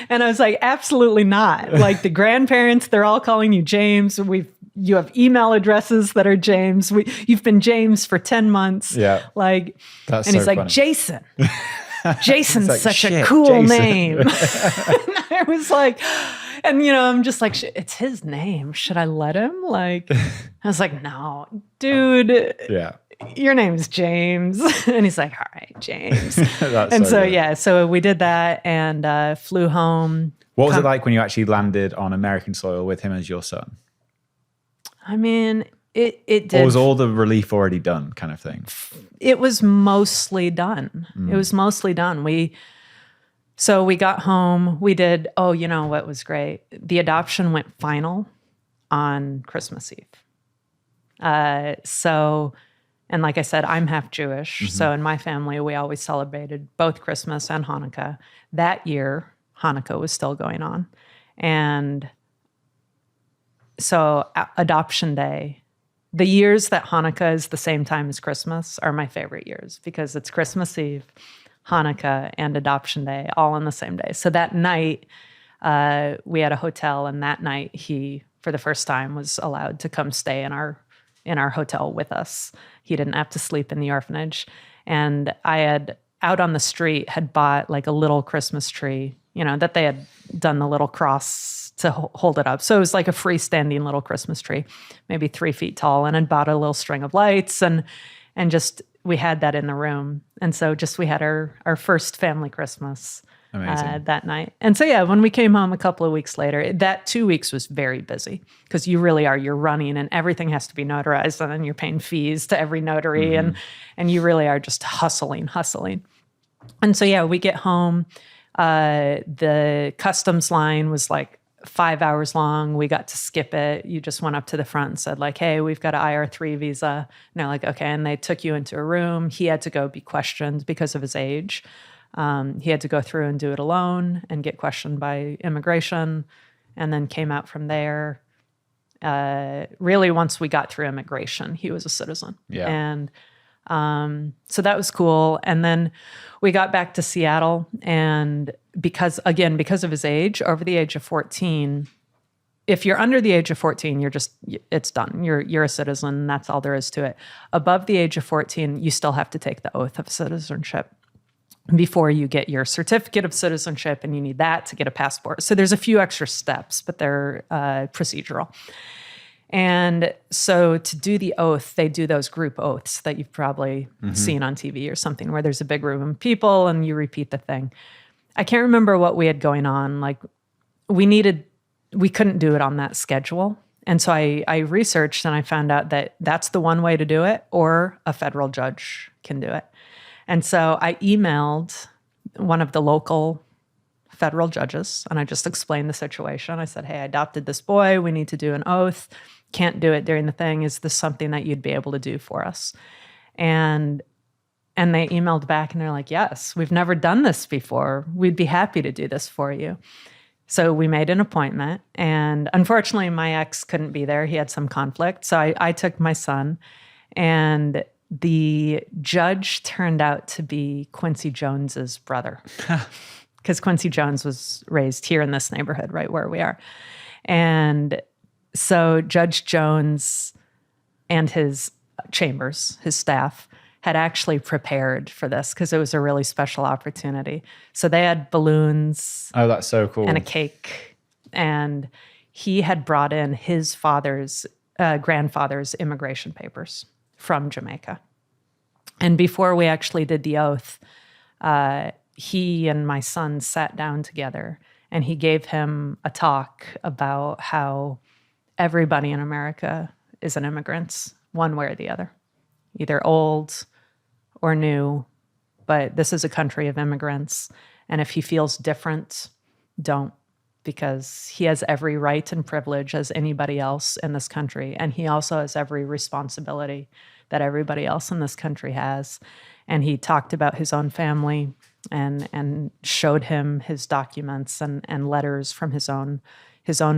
And I was like, absolutely not. Like the grandparents, they're all calling you James. You have email addresses that are James. You've been James for 10 months. Yeah. Like, that's and he's so like, funny. Jason. Jason's like, such a cool Jason. name. And I was like, and I'm just like, it's his name. Should I let him? Like, I was like, no, dude. Yeah. Your name's James. And he's like, all right, James. And so we did that and flew home. What was it like when you actually landed on American soil with him as your son? I mean, it did. Or was all the relief already done kind of thing? It was mostly done. It was mostly done. So we got home. We did, what was great? The adoption went final on Christmas Eve. And like I said, I'm half Jewish. Mm-hmm. So in my family, we always celebrated both Christmas and Hanukkah. That year, Hanukkah was still going on. And so adoption day, the years that Hanukkah is the same time as Christmas are my favorite years because it's Christmas Eve, Hanukkah, and adoption day all on the same day. So that night, we had a hotel, and that night he, for the first time, was allowed to come stay in our hotel with us. He didn't have to sleep in the orphanage. And I had, out on the street, had bought like a little Christmas tree, that they had done the little cross to hold it up. So it was like a freestanding little Christmas tree, maybe 3 feet tall, and I'd bought a little string of lights and just, we had that in the room. And so just, we had our first family Christmas that night. And so, when we came home a couple of weeks later, that 2 weeks was very busy because you're running and everything has to be notarized and then you're paying fees to every notary and you really are just hustling. And so, we get home. The customs line was like 5 hours long. We got to skip it. You just went up to the front and said like, hey, we've got an IR3 visa. And they're like, okay. And they took you into a room. He had to go be questioned because of his age. He had to go through and do it alone and get questioned by immigration, and then came out from there. Really, once we got through immigration, he was a citizen. Yeah. And so that was cool. And then we got back to Seattle, and because of his age, over the age of 14, if you're under the age of 14, it's done. You're a citizen. That's all there is to it. Above the age of 14, you still have to take the oath of citizenship before you get your certificate of citizenship, and you need that to get a passport. So there's a few extra steps, but they're procedural. And so to do the oath, they do those group oaths that you've probably seen on TV or something, where there's a big room of people and you repeat the thing. I can't remember what we had going on. Like we couldn't do it on that schedule. And so I researched and I found out that that's the one way to do it, or a federal judge can do it. And so I emailed one of the local federal judges, and I just explained the situation. I said, hey, I adopted this boy. We need to do an oath. Can't do it during the thing. Is this something that you'd be able to do for us? And they emailed back and they're like, yes, we've never done this before. We'd be happy to do this for you. So we made an appointment, and unfortunately my ex couldn't be there. He had some conflict. So I took my son, and the judge turned out to be Quincy Jones's brother, because Quincy Jones was raised here in this neighborhood, right where we are. And so Judge Jones and his chambers, his staff, had actually prepared for this because it was a really special opportunity. So they had balloons. Oh, that's so cool. And a cake. And he had brought in his grandfather's immigration papers from Jamaica. And before we actually did the oath, he and my son sat down together, and he gave him a talk about how everybody in America is an immigrant, one way or the other, either old or new, but this is a country of immigrants. And if he feels different, don't, because he has every right and privilege as anybody else in this country. And he also has every responsibility that everybody else in this country has. And he talked about his own family and showed him his documents and letters from his own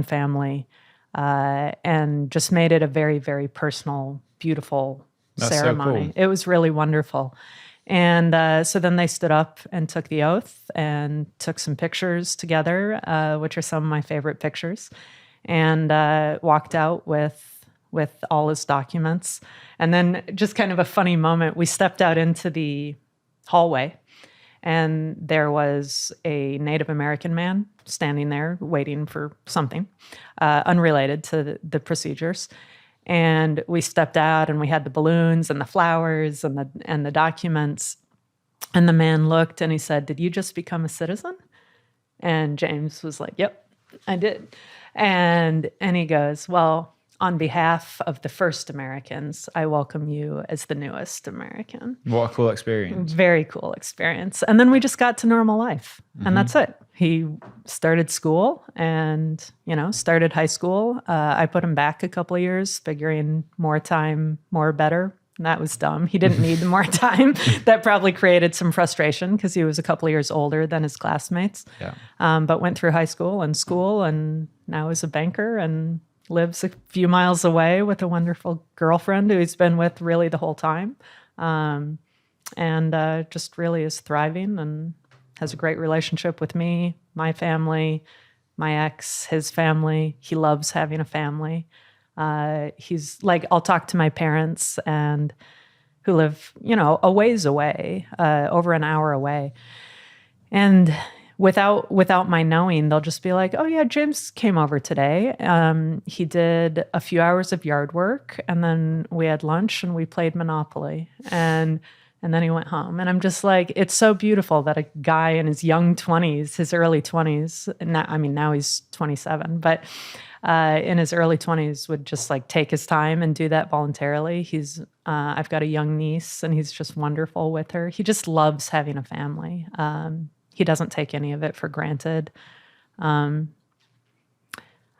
family, and just made it a very, very personal, beautiful ceremony. So cool. It was really wonderful. And so then they stood up and took the oath and took some pictures together, which are some of my favorite pictures, and walked out with all his documents. And then just kind of a funny moment, we stepped out into the hallway, and there was a Native American man standing there waiting for something unrelated to the procedures. And we stepped out, and we had the balloons and the flowers and the documents. And the man looked and he said, "Did you just become a citizen?" And James was like, "Yep, I did." And he goes, "Well, on behalf of the first Americans, I welcome you as the newest American." What a cool experience. Very cool experience. And then we just got to normal life. And that's it. He started school and, started high school. I put him back a couple of years, figuring more time, more better. And that was dumb. He didn't need more time. That probably created some frustration because he was a couple of years older than his classmates. Yeah. But went through high school and now is a banker and lives a few miles away with a wonderful girlfriend who he's been with really the whole time. And just really is thriving and has a great relationship with me, my family, my ex, his family. He loves having a family. He's like, I'll talk to my parents and who live, a ways away, over an hour away. And without my knowing, they'll just be like, "Oh yeah, James came over today. He did a few hours of yard work, and then we had lunch and we played Monopoly, and then he went home." And I'm just like, it's so beautiful that a guy in his young 20s, his early 20s, now he's 27, but in his early 20s would just like take his time and do that voluntarily. I've got a young niece, and he's just wonderful with her. He just loves having a family. He doesn't take any of it for granted.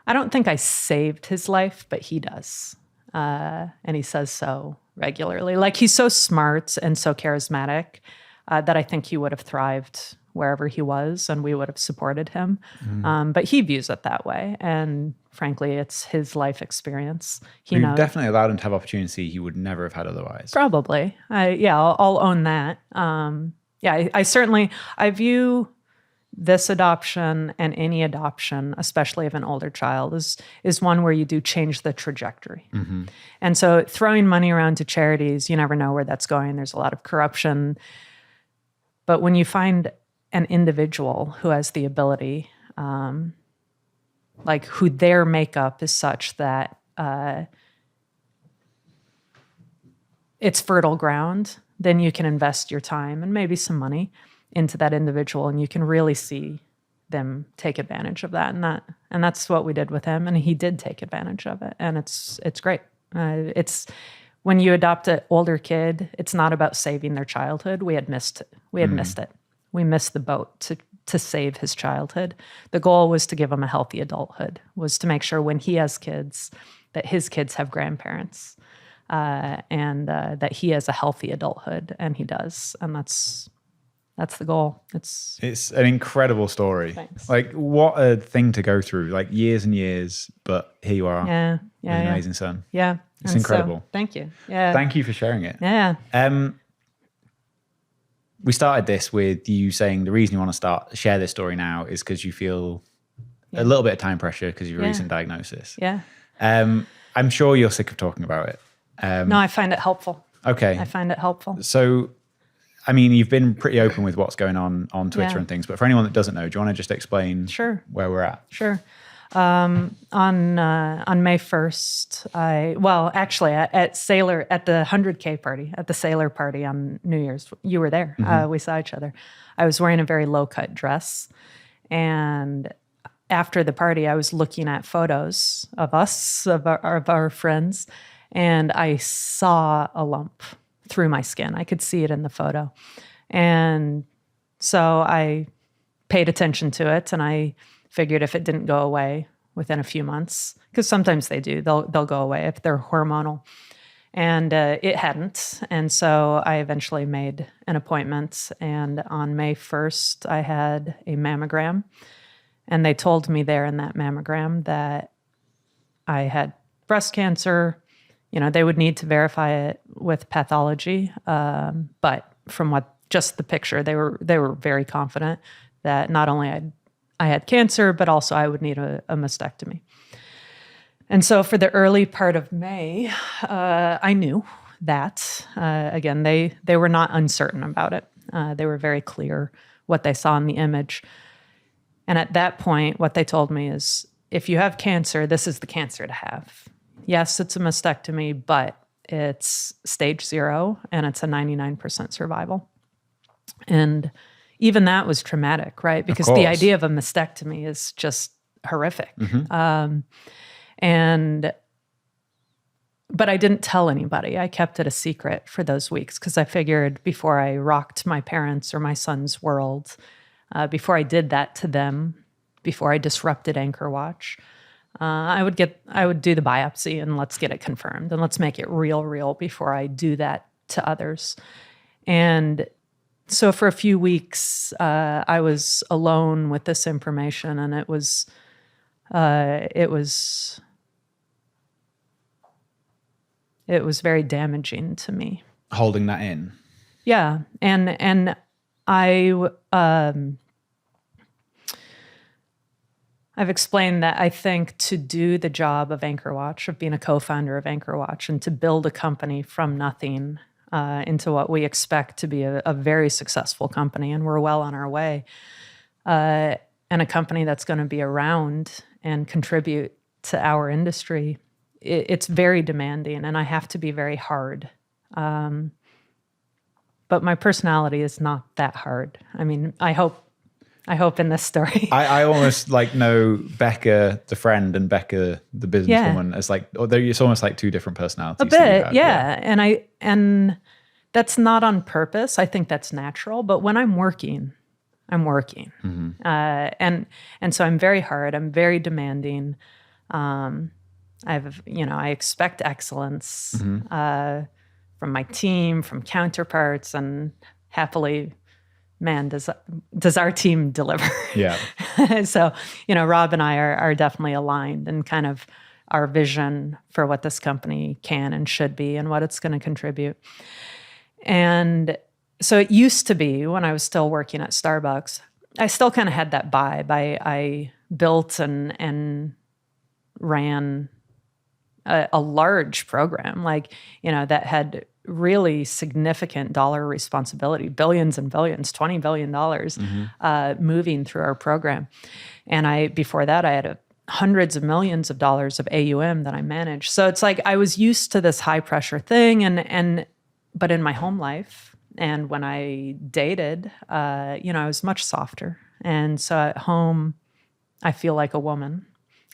I don't think I saved his life, but he does. And he says so regularly. Like, he's so smart and so charismatic that I think he would have thrived wherever he was, and we would have supported him. But he views it that way. And frankly, it's his life experience. He You knows. definitely allowed him to have opportunity he would never have had otherwise. Probably. I'll own that. I view this adoption and any adoption, especially of an older child, is one where you do change the trajectory. And so throwing money around to charities, you never know where that's going. There's a lot of corruption. But when you find an individual who has the ability, like who their makeup is such that it's fertile ground, then you can invest your time and maybe some money into that individual, and you can really see them take advantage of that. And that's what we did with him, and he did take advantage of it, and it's great. It's when you adopt an older kid, it's not about saving their childhood. We had missed it. We missed the boat to save his childhood. The goal was to give him a healthy adulthood, was to make sure when he has kids, that his kids have grandparents, and that he has a healthy adulthood, and he does. And that's the goal. It's an incredible story. Thanks. Like, what a thing to go through, like years and years, but here you are. Yeah. With an amazing son. Yeah. It's And incredible. So, thank you. Yeah. Thank you for sharing it. Yeah. We started this with you saying the reason you want to share this story now is because you feel a little bit of time pressure because of your recent diagnosis. Yeah. I'm sure you're sick of talking about it. No, I find it helpful. Okay. I find it helpful. So, I mean, you've been pretty open with what's going on Twitter Yeah. and things, but for anyone that doesn't know, do you want to just explain where we're at? Sure. On May 1st, at the 100K party, at the Sailor party on New Year's, you were there. We saw each other. I was wearing a very low-cut dress. And after the party, I was looking at photos of us, of our friends, and I saw a lump through my skin. I could see it in the photo. And so I paid attention to it, and I figured if it didn't go away within a few months, because sometimes they do, they'll go away if they're hormonal. And it hadn't. And so I eventually made an appointment. And on May 1st, I had a mammogram. And they told me there in that mammogram that I had breast cancer. You know, they would need to verify it with pathology. But from just the picture, they were very confident that not only I had cancer, but also I would need a mastectomy. And so for the early part of May, I knew that. Again, they were not uncertain about it. They were very clear what they saw in the image. And at that point, what they told me is, if you have cancer, this is the cancer to have. Yes, it's a mastectomy, but it's stage 0, and it's a 99% survival. And even that was traumatic, right? Because the idea of a mastectomy is just horrific. But I didn't tell anybody. I kept it a secret for those weeks because I figured before I rocked my parents or my son's world, before I did that to them, before I disrupted AnchorWatch, I would do the biopsy and let's get it confirmed and let's make it real before I do that to others. And so for a few weeks, I was alone with this information, and it was very damaging to me. Holding that in. Yeah, and I've explained that I think to do the job of AnchorWatch, of being a co-founder of AnchorWatch, and to build a company from nothing into what we expect to be a very successful company, and we're well on our way, and a company that's going to be around and contribute to our industry, it's very demanding, and I have to be very hard. But my personality is not that hard. I mean, I hope in this story. I almost know Becca, the friend, and Becca, the businesswoman, as it's almost like two different personalities. A bit, yeah. And that's not on purpose. I think that's natural. But when I'm working. And so I'm very hard. I'm very demanding. I expect excellence from my team, from counterparts, and happily, man, does our team deliver? Yeah. So, Rob and I are definitely aligned in kind of our vision for what this company can and should be and what it's going to contribute. And so it used to be when I was still working at Starbucks, I still kind of had that vibe. I built and ran a large program, that had really significant dollar responsibility, billions and billions, $20 billion moving through our program. And before that, I had hundreds of millions of dollars of AUM that I managed. So it's like I was used to this high pressure thing, but in my home life and when I dated, I was much softer. And so at home, I feel like a woman.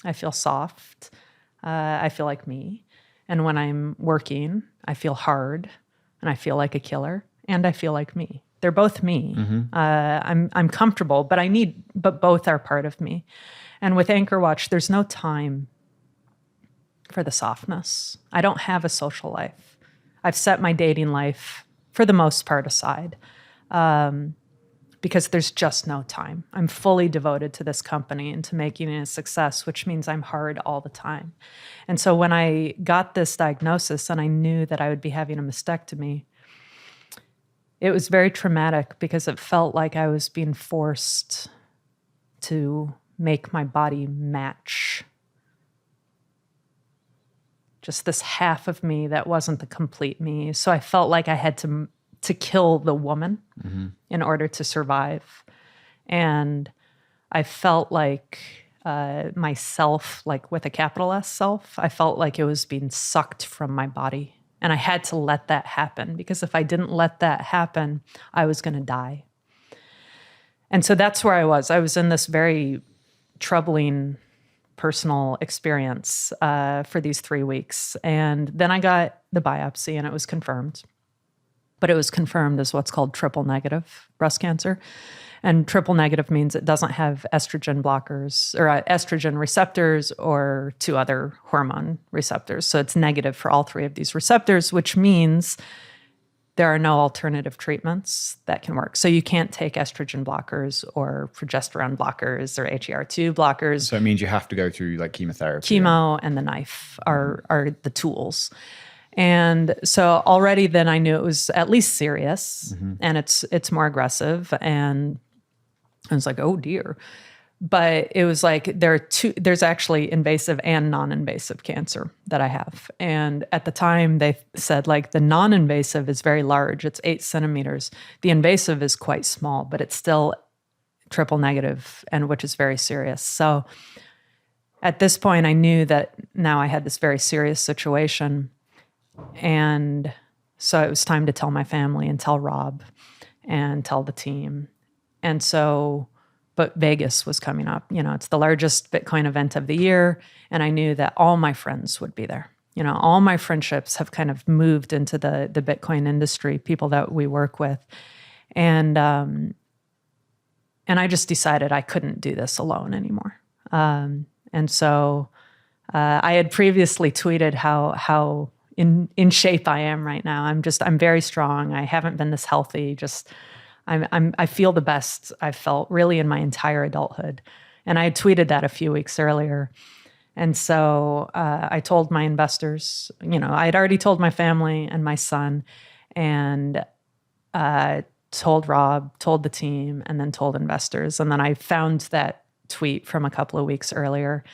I feel soft. I feel like me. And when I'm working, I feel hard and I feel like a killer and I feel like me. They're both me. I'm comfortable, but both are part of me. And with AnchorWatch, there's no time for the softness. I don't have a social life. I've set my dating life for the most part aside because there's just no time. I'm fully devoted to this company and to making it a success, which means I'm hard all the time. And so when I got this diagnosis and I knew that I would be having a mastectomy, it was very traumatic because it felt like I was being forced to make my body match just this half of me that wasn't the complete me. So I felt like I had to kill the woman in order to survive. And I felt like myself, like with a capital S self, I felt like it was being sucked from my body. And I had to let that happen because if I didn't let that happen, I was going to die. And so that's where I was. I was in this very troubling personal experience for these 3 weeks. And then I got the biopsy and it was confirmed. But it was confirmed as what's called triple negative breast cancer. And triple negative means it doesn't have estrogen blockers or estrogen receptors or 2 other hormone receptors. So it's negative for all 3 of these receptors, which means there are no alternative treatments that can work. So you can't take estrogen blockers or progesterone blockers or HER2 blockers. So it means you have to go through like chemotherapy. Chemo and the knife are the tools. And so already then I knew it was at least serious and it's more aggressive. And I was like, oh dear. But it was like there's actually invasive and non-invasive cancer that I have. And at the time they said like the non-invasive is very large. It's 8 centimeters. The invasive is quite small, but it's still triple negative, and which is very serious. So at this point I knew that now I had this very serious situation. And so it was time to tell my family and tell Rob and tell the team. And so, but Vegas was coming up. It's the largest Bitcoin event of the year. And I knew that all my friends would be there. All my friendships have kind of moved into the Bitcoin industry, people that we work with. And I just decided I couldn't do this alone anymore. And so I had previously tweeted how in shape I am right now. I'm very strong. I haven't been this healthy. I feel the best I've felt really in my entire adulthood. And I had tweeted that a few weeks earlier. And so I told my investors, I had already told my family and my son, and told Rob, told the team, and then told investors. And then I found that tweet from a couple of weeks earlier.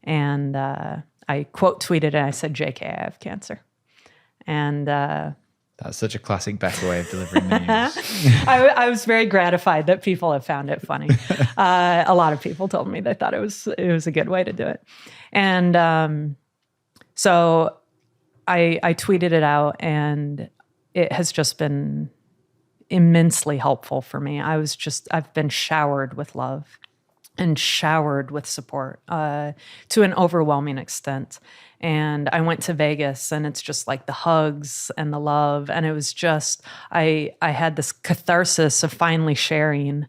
And I quote tweeted and I said, JK, I have cancer. And that's such a classic Becca way of delivering news. I was very gratified that people have found it funny. A lot of people told me they thought it was a good way to do it. And so I tweeted it out, and it has just been immensely helpful for me. I've been showered with love and showered with support to an overwhelming extent. And I went to Vegas, and it's just like the hugs and the love. And it was just, I had this catharsis of finally sharing,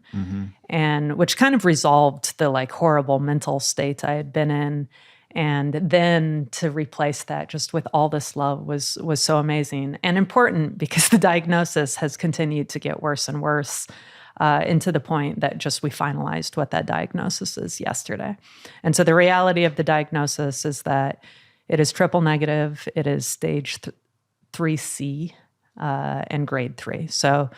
and which kind of resolved the like horrible mental state I had been in. And then to replace that just with all this love was so amazing and important, because the diagnosis has continued to get worse and worse, into the point that just we finalized what that diagnosis is yesterday. And so the reality of the diagnosis is that it is triple negative. It is stage 3C and grade 3. So,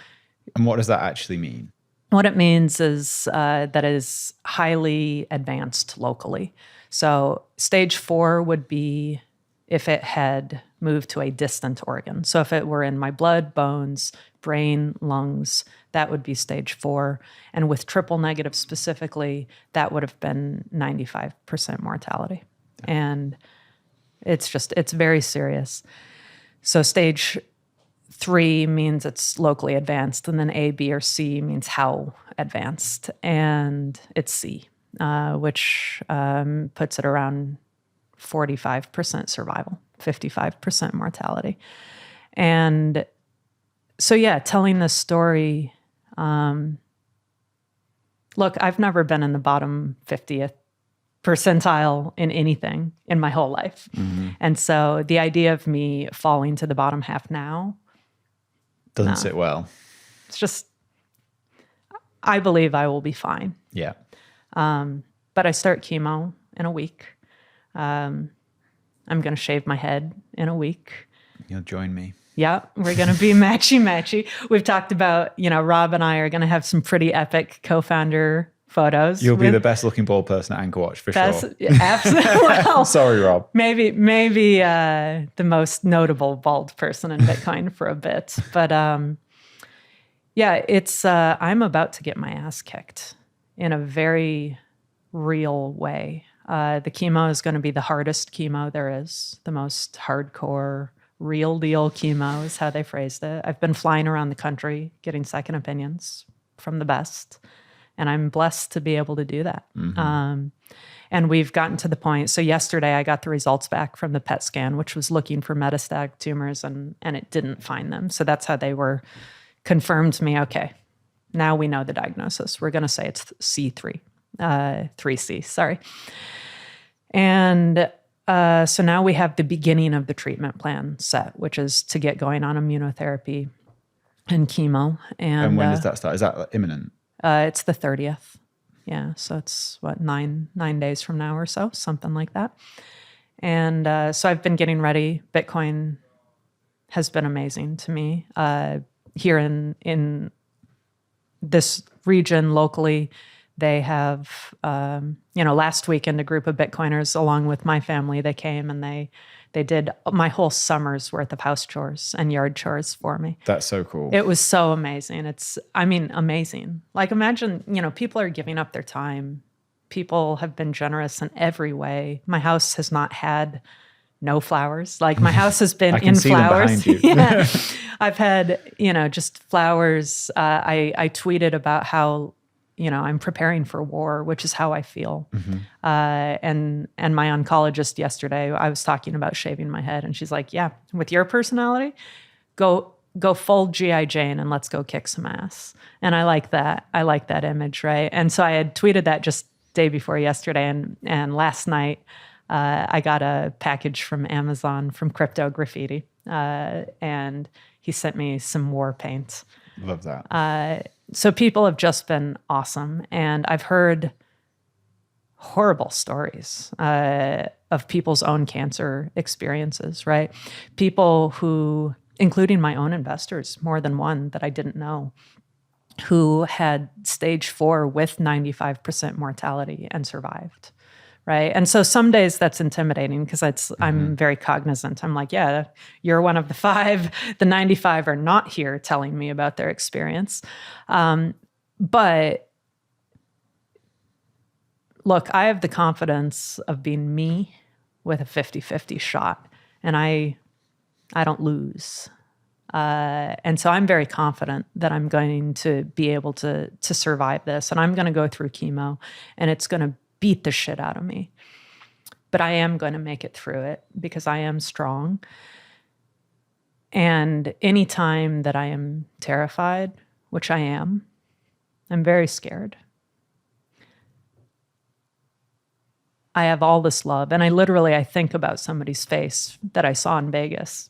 and what does that actually mean? What it means is that it is highly advanced locally. So stage 4 would be if it had moved to a distant organ. So if it were in my blood, bones, brain, lungs, that would be stage 4. And with triple negative specifically, that would have been 95% mortality. And it's very serious. So stage 3 means it's locally advanced, and then A, B, or C means how advanced, and it's C, which puts it around 45% survival, 55% mortality. And so, yeah, telling this story, look, I've never been in the bottom 50th percentile in anything in my whole life. Mm-hmm. And so the idea of me falling to the bottom half now doesn't sit well. It's just, I believe I will be fine. Yeah. But I start chemo in a week. I'm going to shave my head in a week. You'll join me. Yeah, we're going to be matchy-matchy. We've talked about, Rob and I are going to have some pretty epic co-founder photos. You'll be the best looking bald person at AnchorWatch for sure. Absolutely. Well, sorry, Rob. Maybe the most notable bald person in Bitcoin for a bit. But yeah, it's I'm about to get my ass kicked in a very real way. The chemo is going to be the hardest chemo there is, the most hardcore, real deal chemo is how they phrased it. I've been flying around the country getting second opinions from the best. And I'm blessed to be able to do that. Mm-hmm. And we've gotten to the point. So yesterday I got the results back from the PET scan, which was looking for metastatic tumors, and it didn't find them. So that's how they were confirmed to me. Okay, now we know the diagnosis. We're going to say it's C3, 3C, sorry. And so now we have the beginning of the treatment plan set, which is to get going on immunotherapy and chemo. And when does that start? Is that imminent? It's the 30th. Yeah. So it's nine days from now or so, something like that. And so I've been getting ready. Bitcoin has been amazing to me. Here in this region locally, they have, last weekend, a group of Bitcoiners along with my family, they came and they did my whole summer's worth of house chores and yard chores for me. That's so cool. It was so amazing. Amazing. Like, imagine, people are giving up their time. People have been generous in every way. My house has not had no flowers. Like, my house has been in flowers. Them behind you. Yeah. I've had, just flowers. I tweeted about how, I'm preparing for war, which is how I feel. Mm-hmm. And my oncologist yesterday, I was talking about shaving my head, and she's like, yeah, with your personality, go full G.I. Jane and let's go kick some ass. And I like that. I like that image, right? And so I had tweeted that just day before yesterday, and last night I got a package from Amazon from Crypto Graffiti, and he sent me some war paint. Love that. So people have just been awesome. And I've heard horrible stories of people's own cancer experiences, right? People who, including my own investors, more than one that I didn't know, who had stage 4 with 95% mortality and survived. Right. And so some days that's intimidating because I'm very cognizant. I'm like, yeah, you're one of the 5. The 95 are not here telling me about their experience. But look, I have the confidence of being me with a 50-50 shot, and I don't lose. And so I'm very confident that I'm going to be able to survive this, and I'm going to go through chemo, and it's going to beat the shit out of me. But I am going to make it through it because I am strong. And any time that I am terrified, which I am, I'm very scared, I have all this love. And I think about somebody's face that I saw in Vegas,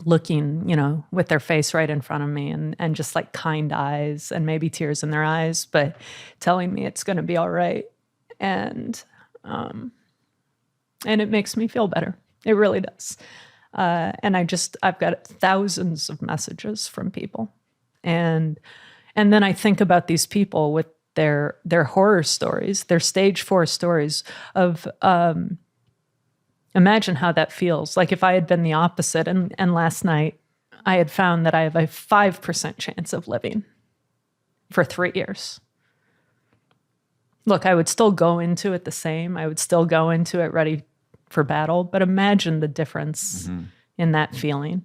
looking, with their face right in front of me and just like kind eyes and maybe tears in their eyes, but telling me it's going to be all right. And it makes me feel better. It really does. And I've got thousands of messages from people. And then I think about these people with their horror stories, their stage 4 stories of, imagine how that feels. Like if I had been the opposite and last night I had found that I have a 5% chance of living for 3 years. Look, I would still go into it the same. I would still go into it ready for battle, but imagine the difference in that feeling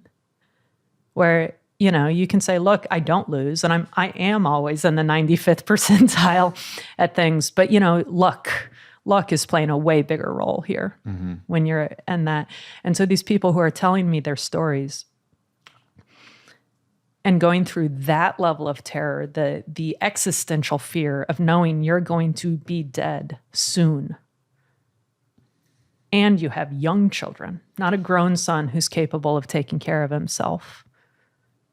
where, you can say, look, I don't lose. And I am always in the 95th percentile at things, but luck is playing a way bigger role here when you're in that. And so these people who are telling me their stories and going through that level of terror, the existential fear of knowing you're going to be dead soon. And you have young children, not a grown son who's capable of taking care of himself,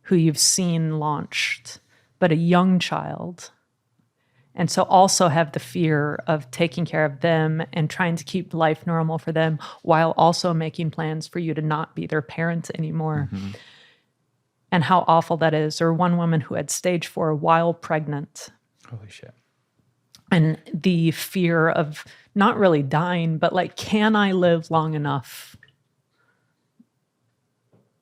who you've seen launched, but a young child. And so also have the fear of taking care of them and trying to keep life normal for them while also making plans for you to not be their parent anymore. And how awful that is. Or one woman who had stage 4 while pregnant. Holy shit. And the fear of not really dying, but like, can I live long enough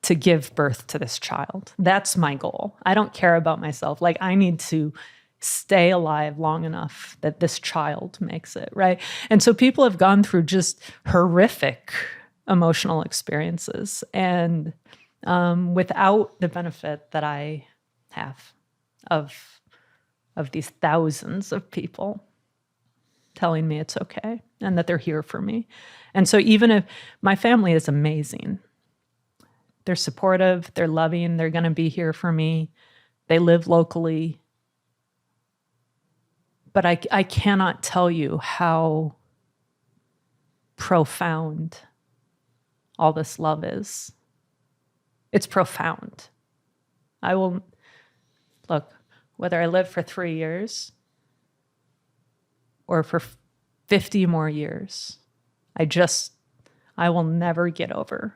to give birth to this child? That's my goal. I don't care about myself. Like, I need to stay alive long enough that this child makes it, right? And so people have gone through just horrific emotional experiences and without the benefit that I have of these thousands of people telling me it's okay and that they're here for me. And so even if my family is amazing, they're supportive, they're loving, they're going to be here for me. They live locally. But I cannot tell you how profound all this love is. It's profound. I will, look, whether I live for 3 years or for 50 more years, I will never get over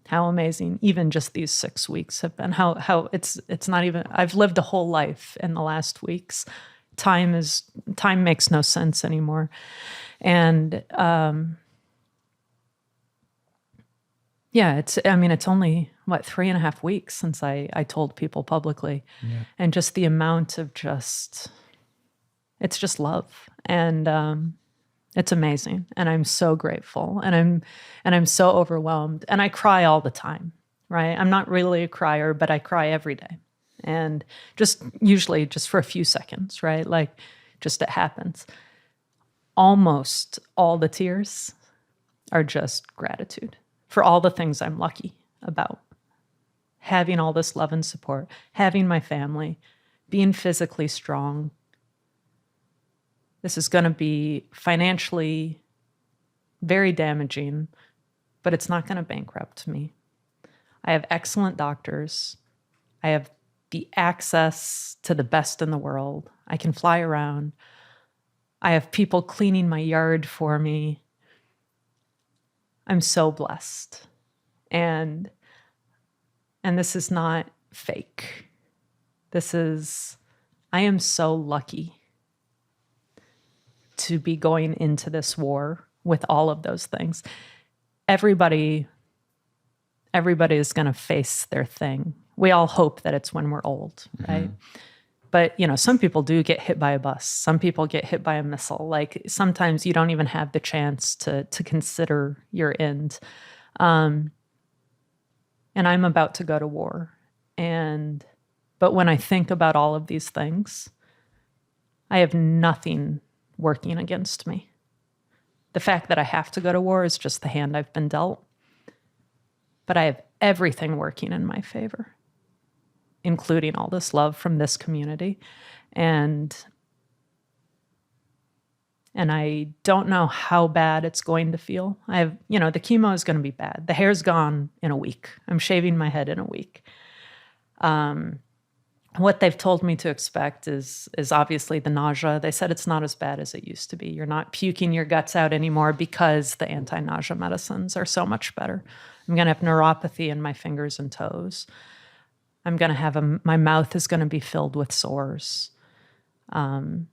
how amazing even just these 6 weeks have been. How it's not even, I've lived a whole life in the last weeks. Time makes no sense anymore. And it's only 3.5 weeks since I told people publicly. Yeah. And just the amount of it's just love. And it's amazing. And I'm so grateful. And I'm so overwhelmed. And I cry all the time, right? I'm not really a crier, but I cry every day. And usually just for a few seconds, right? Like, just it happens. Almost all the tears are just gratitude for all the things I'm lucky about. Having all this love and support, having my family, being physically strong. This is going to be financially very damaging, but it's not going to bankrupt me. I have excellent doctors. I have the access to the best in the world. I can fly around. I have people cleaning my yard for me. I'm so blessed. And this is not fake. I am so lucky to be going into this war with all of those things. Everybody is going to face their thing. We all hope that it's when we're old, right? But, some people do get hit by a bus. Some people get hit by a missile. Like, sometimes you don't even have the chance to consider your end. And I'm about to go to war. But when I think about all of these things, I have nothing working against me. The fact that I have to go to war is just the hand I've been dealt. But I have everything working in my favor, including all this love from this community. And And I don't know how bad it's going to feel. The chemo is going to be bad. The hair's gone in a week. I'm shaving my head in a week. What they've told me to expect is obviously the nausea. They said it's not as bad as it used to be. You're not puking your guts out anymore because the anti-nausea medicines are so much better. I'm going to have neuropathy in my fingers and toes. I'm going to have my mouth is going to be filled with sores. I'm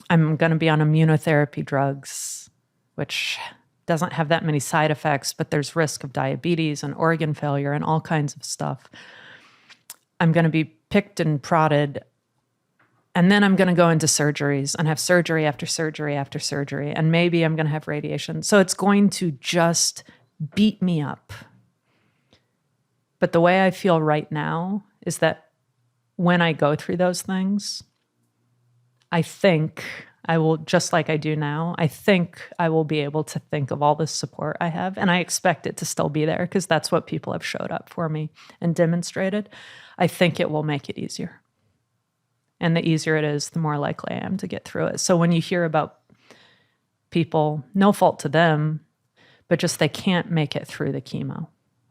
going to be on immunotherapy drugs, which doesn't have that many side effects, but there's risk of diabetes and organ failure and all kinds of stuff. I'm going to be picked and prodded, and then I'm going to go into surgeries and have surgery after surgery after surgery, and maybe I'm going to have radiation. So it's going to just beat me up. But the way I feel right now is that when I go through those things, I think I will, just like I do now, I think I will be able to think of all the support I have. And I expect it to still be there because that's what people have showed up for me and demonstrated. I think it will make it easier. And the easier it is, the more likely I am to get through it. So when you hear about people, no fault to them, but just they can't make it through the chemo.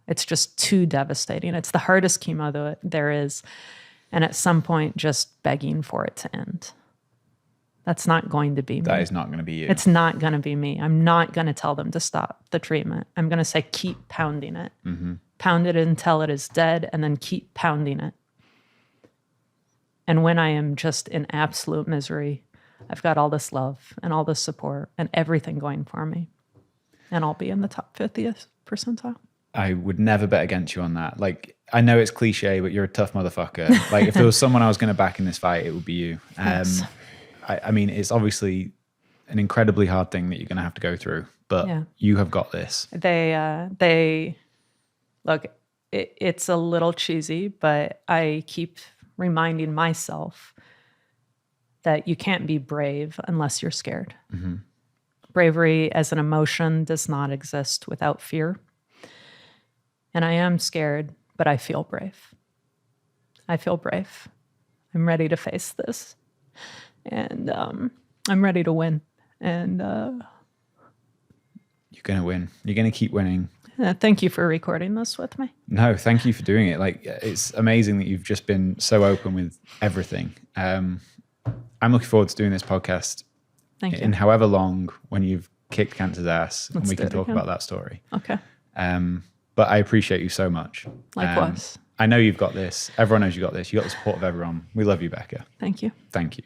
It's just too devastating. It's the hardest chemo there is. And at some point, just begging for it to end. That's not going to be me. That is not going to be you. It's not going to be me. I'm not going to tell them to stop the treatment. I'm going to say, keep pounding it. Mm-hmm. Pound it until it is dead, and then keep pounding it. And when I am just in absolute misery, I've got all this love and all this support and everything going for me. And I'll be in the top 50th percentile. I would never bet against you on that. Like, I know it's cliche, but you're a tough motherfucker. Like, if there was someone I was going to back in this fight, it would be you. Thanks. I mean, it's obviously an incredibly hard thing that you're going to have to go through, but you have got this. They look, it's a little cheesy, but I keep reminding myself that you can't be brave unless you're scared. Mm-hmm. Bravery as an emotion does not exist without fear. And I am scared, but I feel brave. I feel brave. I'm ready to face this. And I'm ready to win. And you're going to win. You're going to keep winning. Thank you for recording this with me. No, thank you for doing it. Like, it's amazing that you've just been so open with everything. I'm looking forward to doing this podcast in however long, when you've kicked cancer's ass, and we can talk about that story. Okay. But I appreciate you so much. Likewise. I know you've got this. Everyone knows you got this. You got the support of everyone. We love you, Becca. Thank you. Thank you.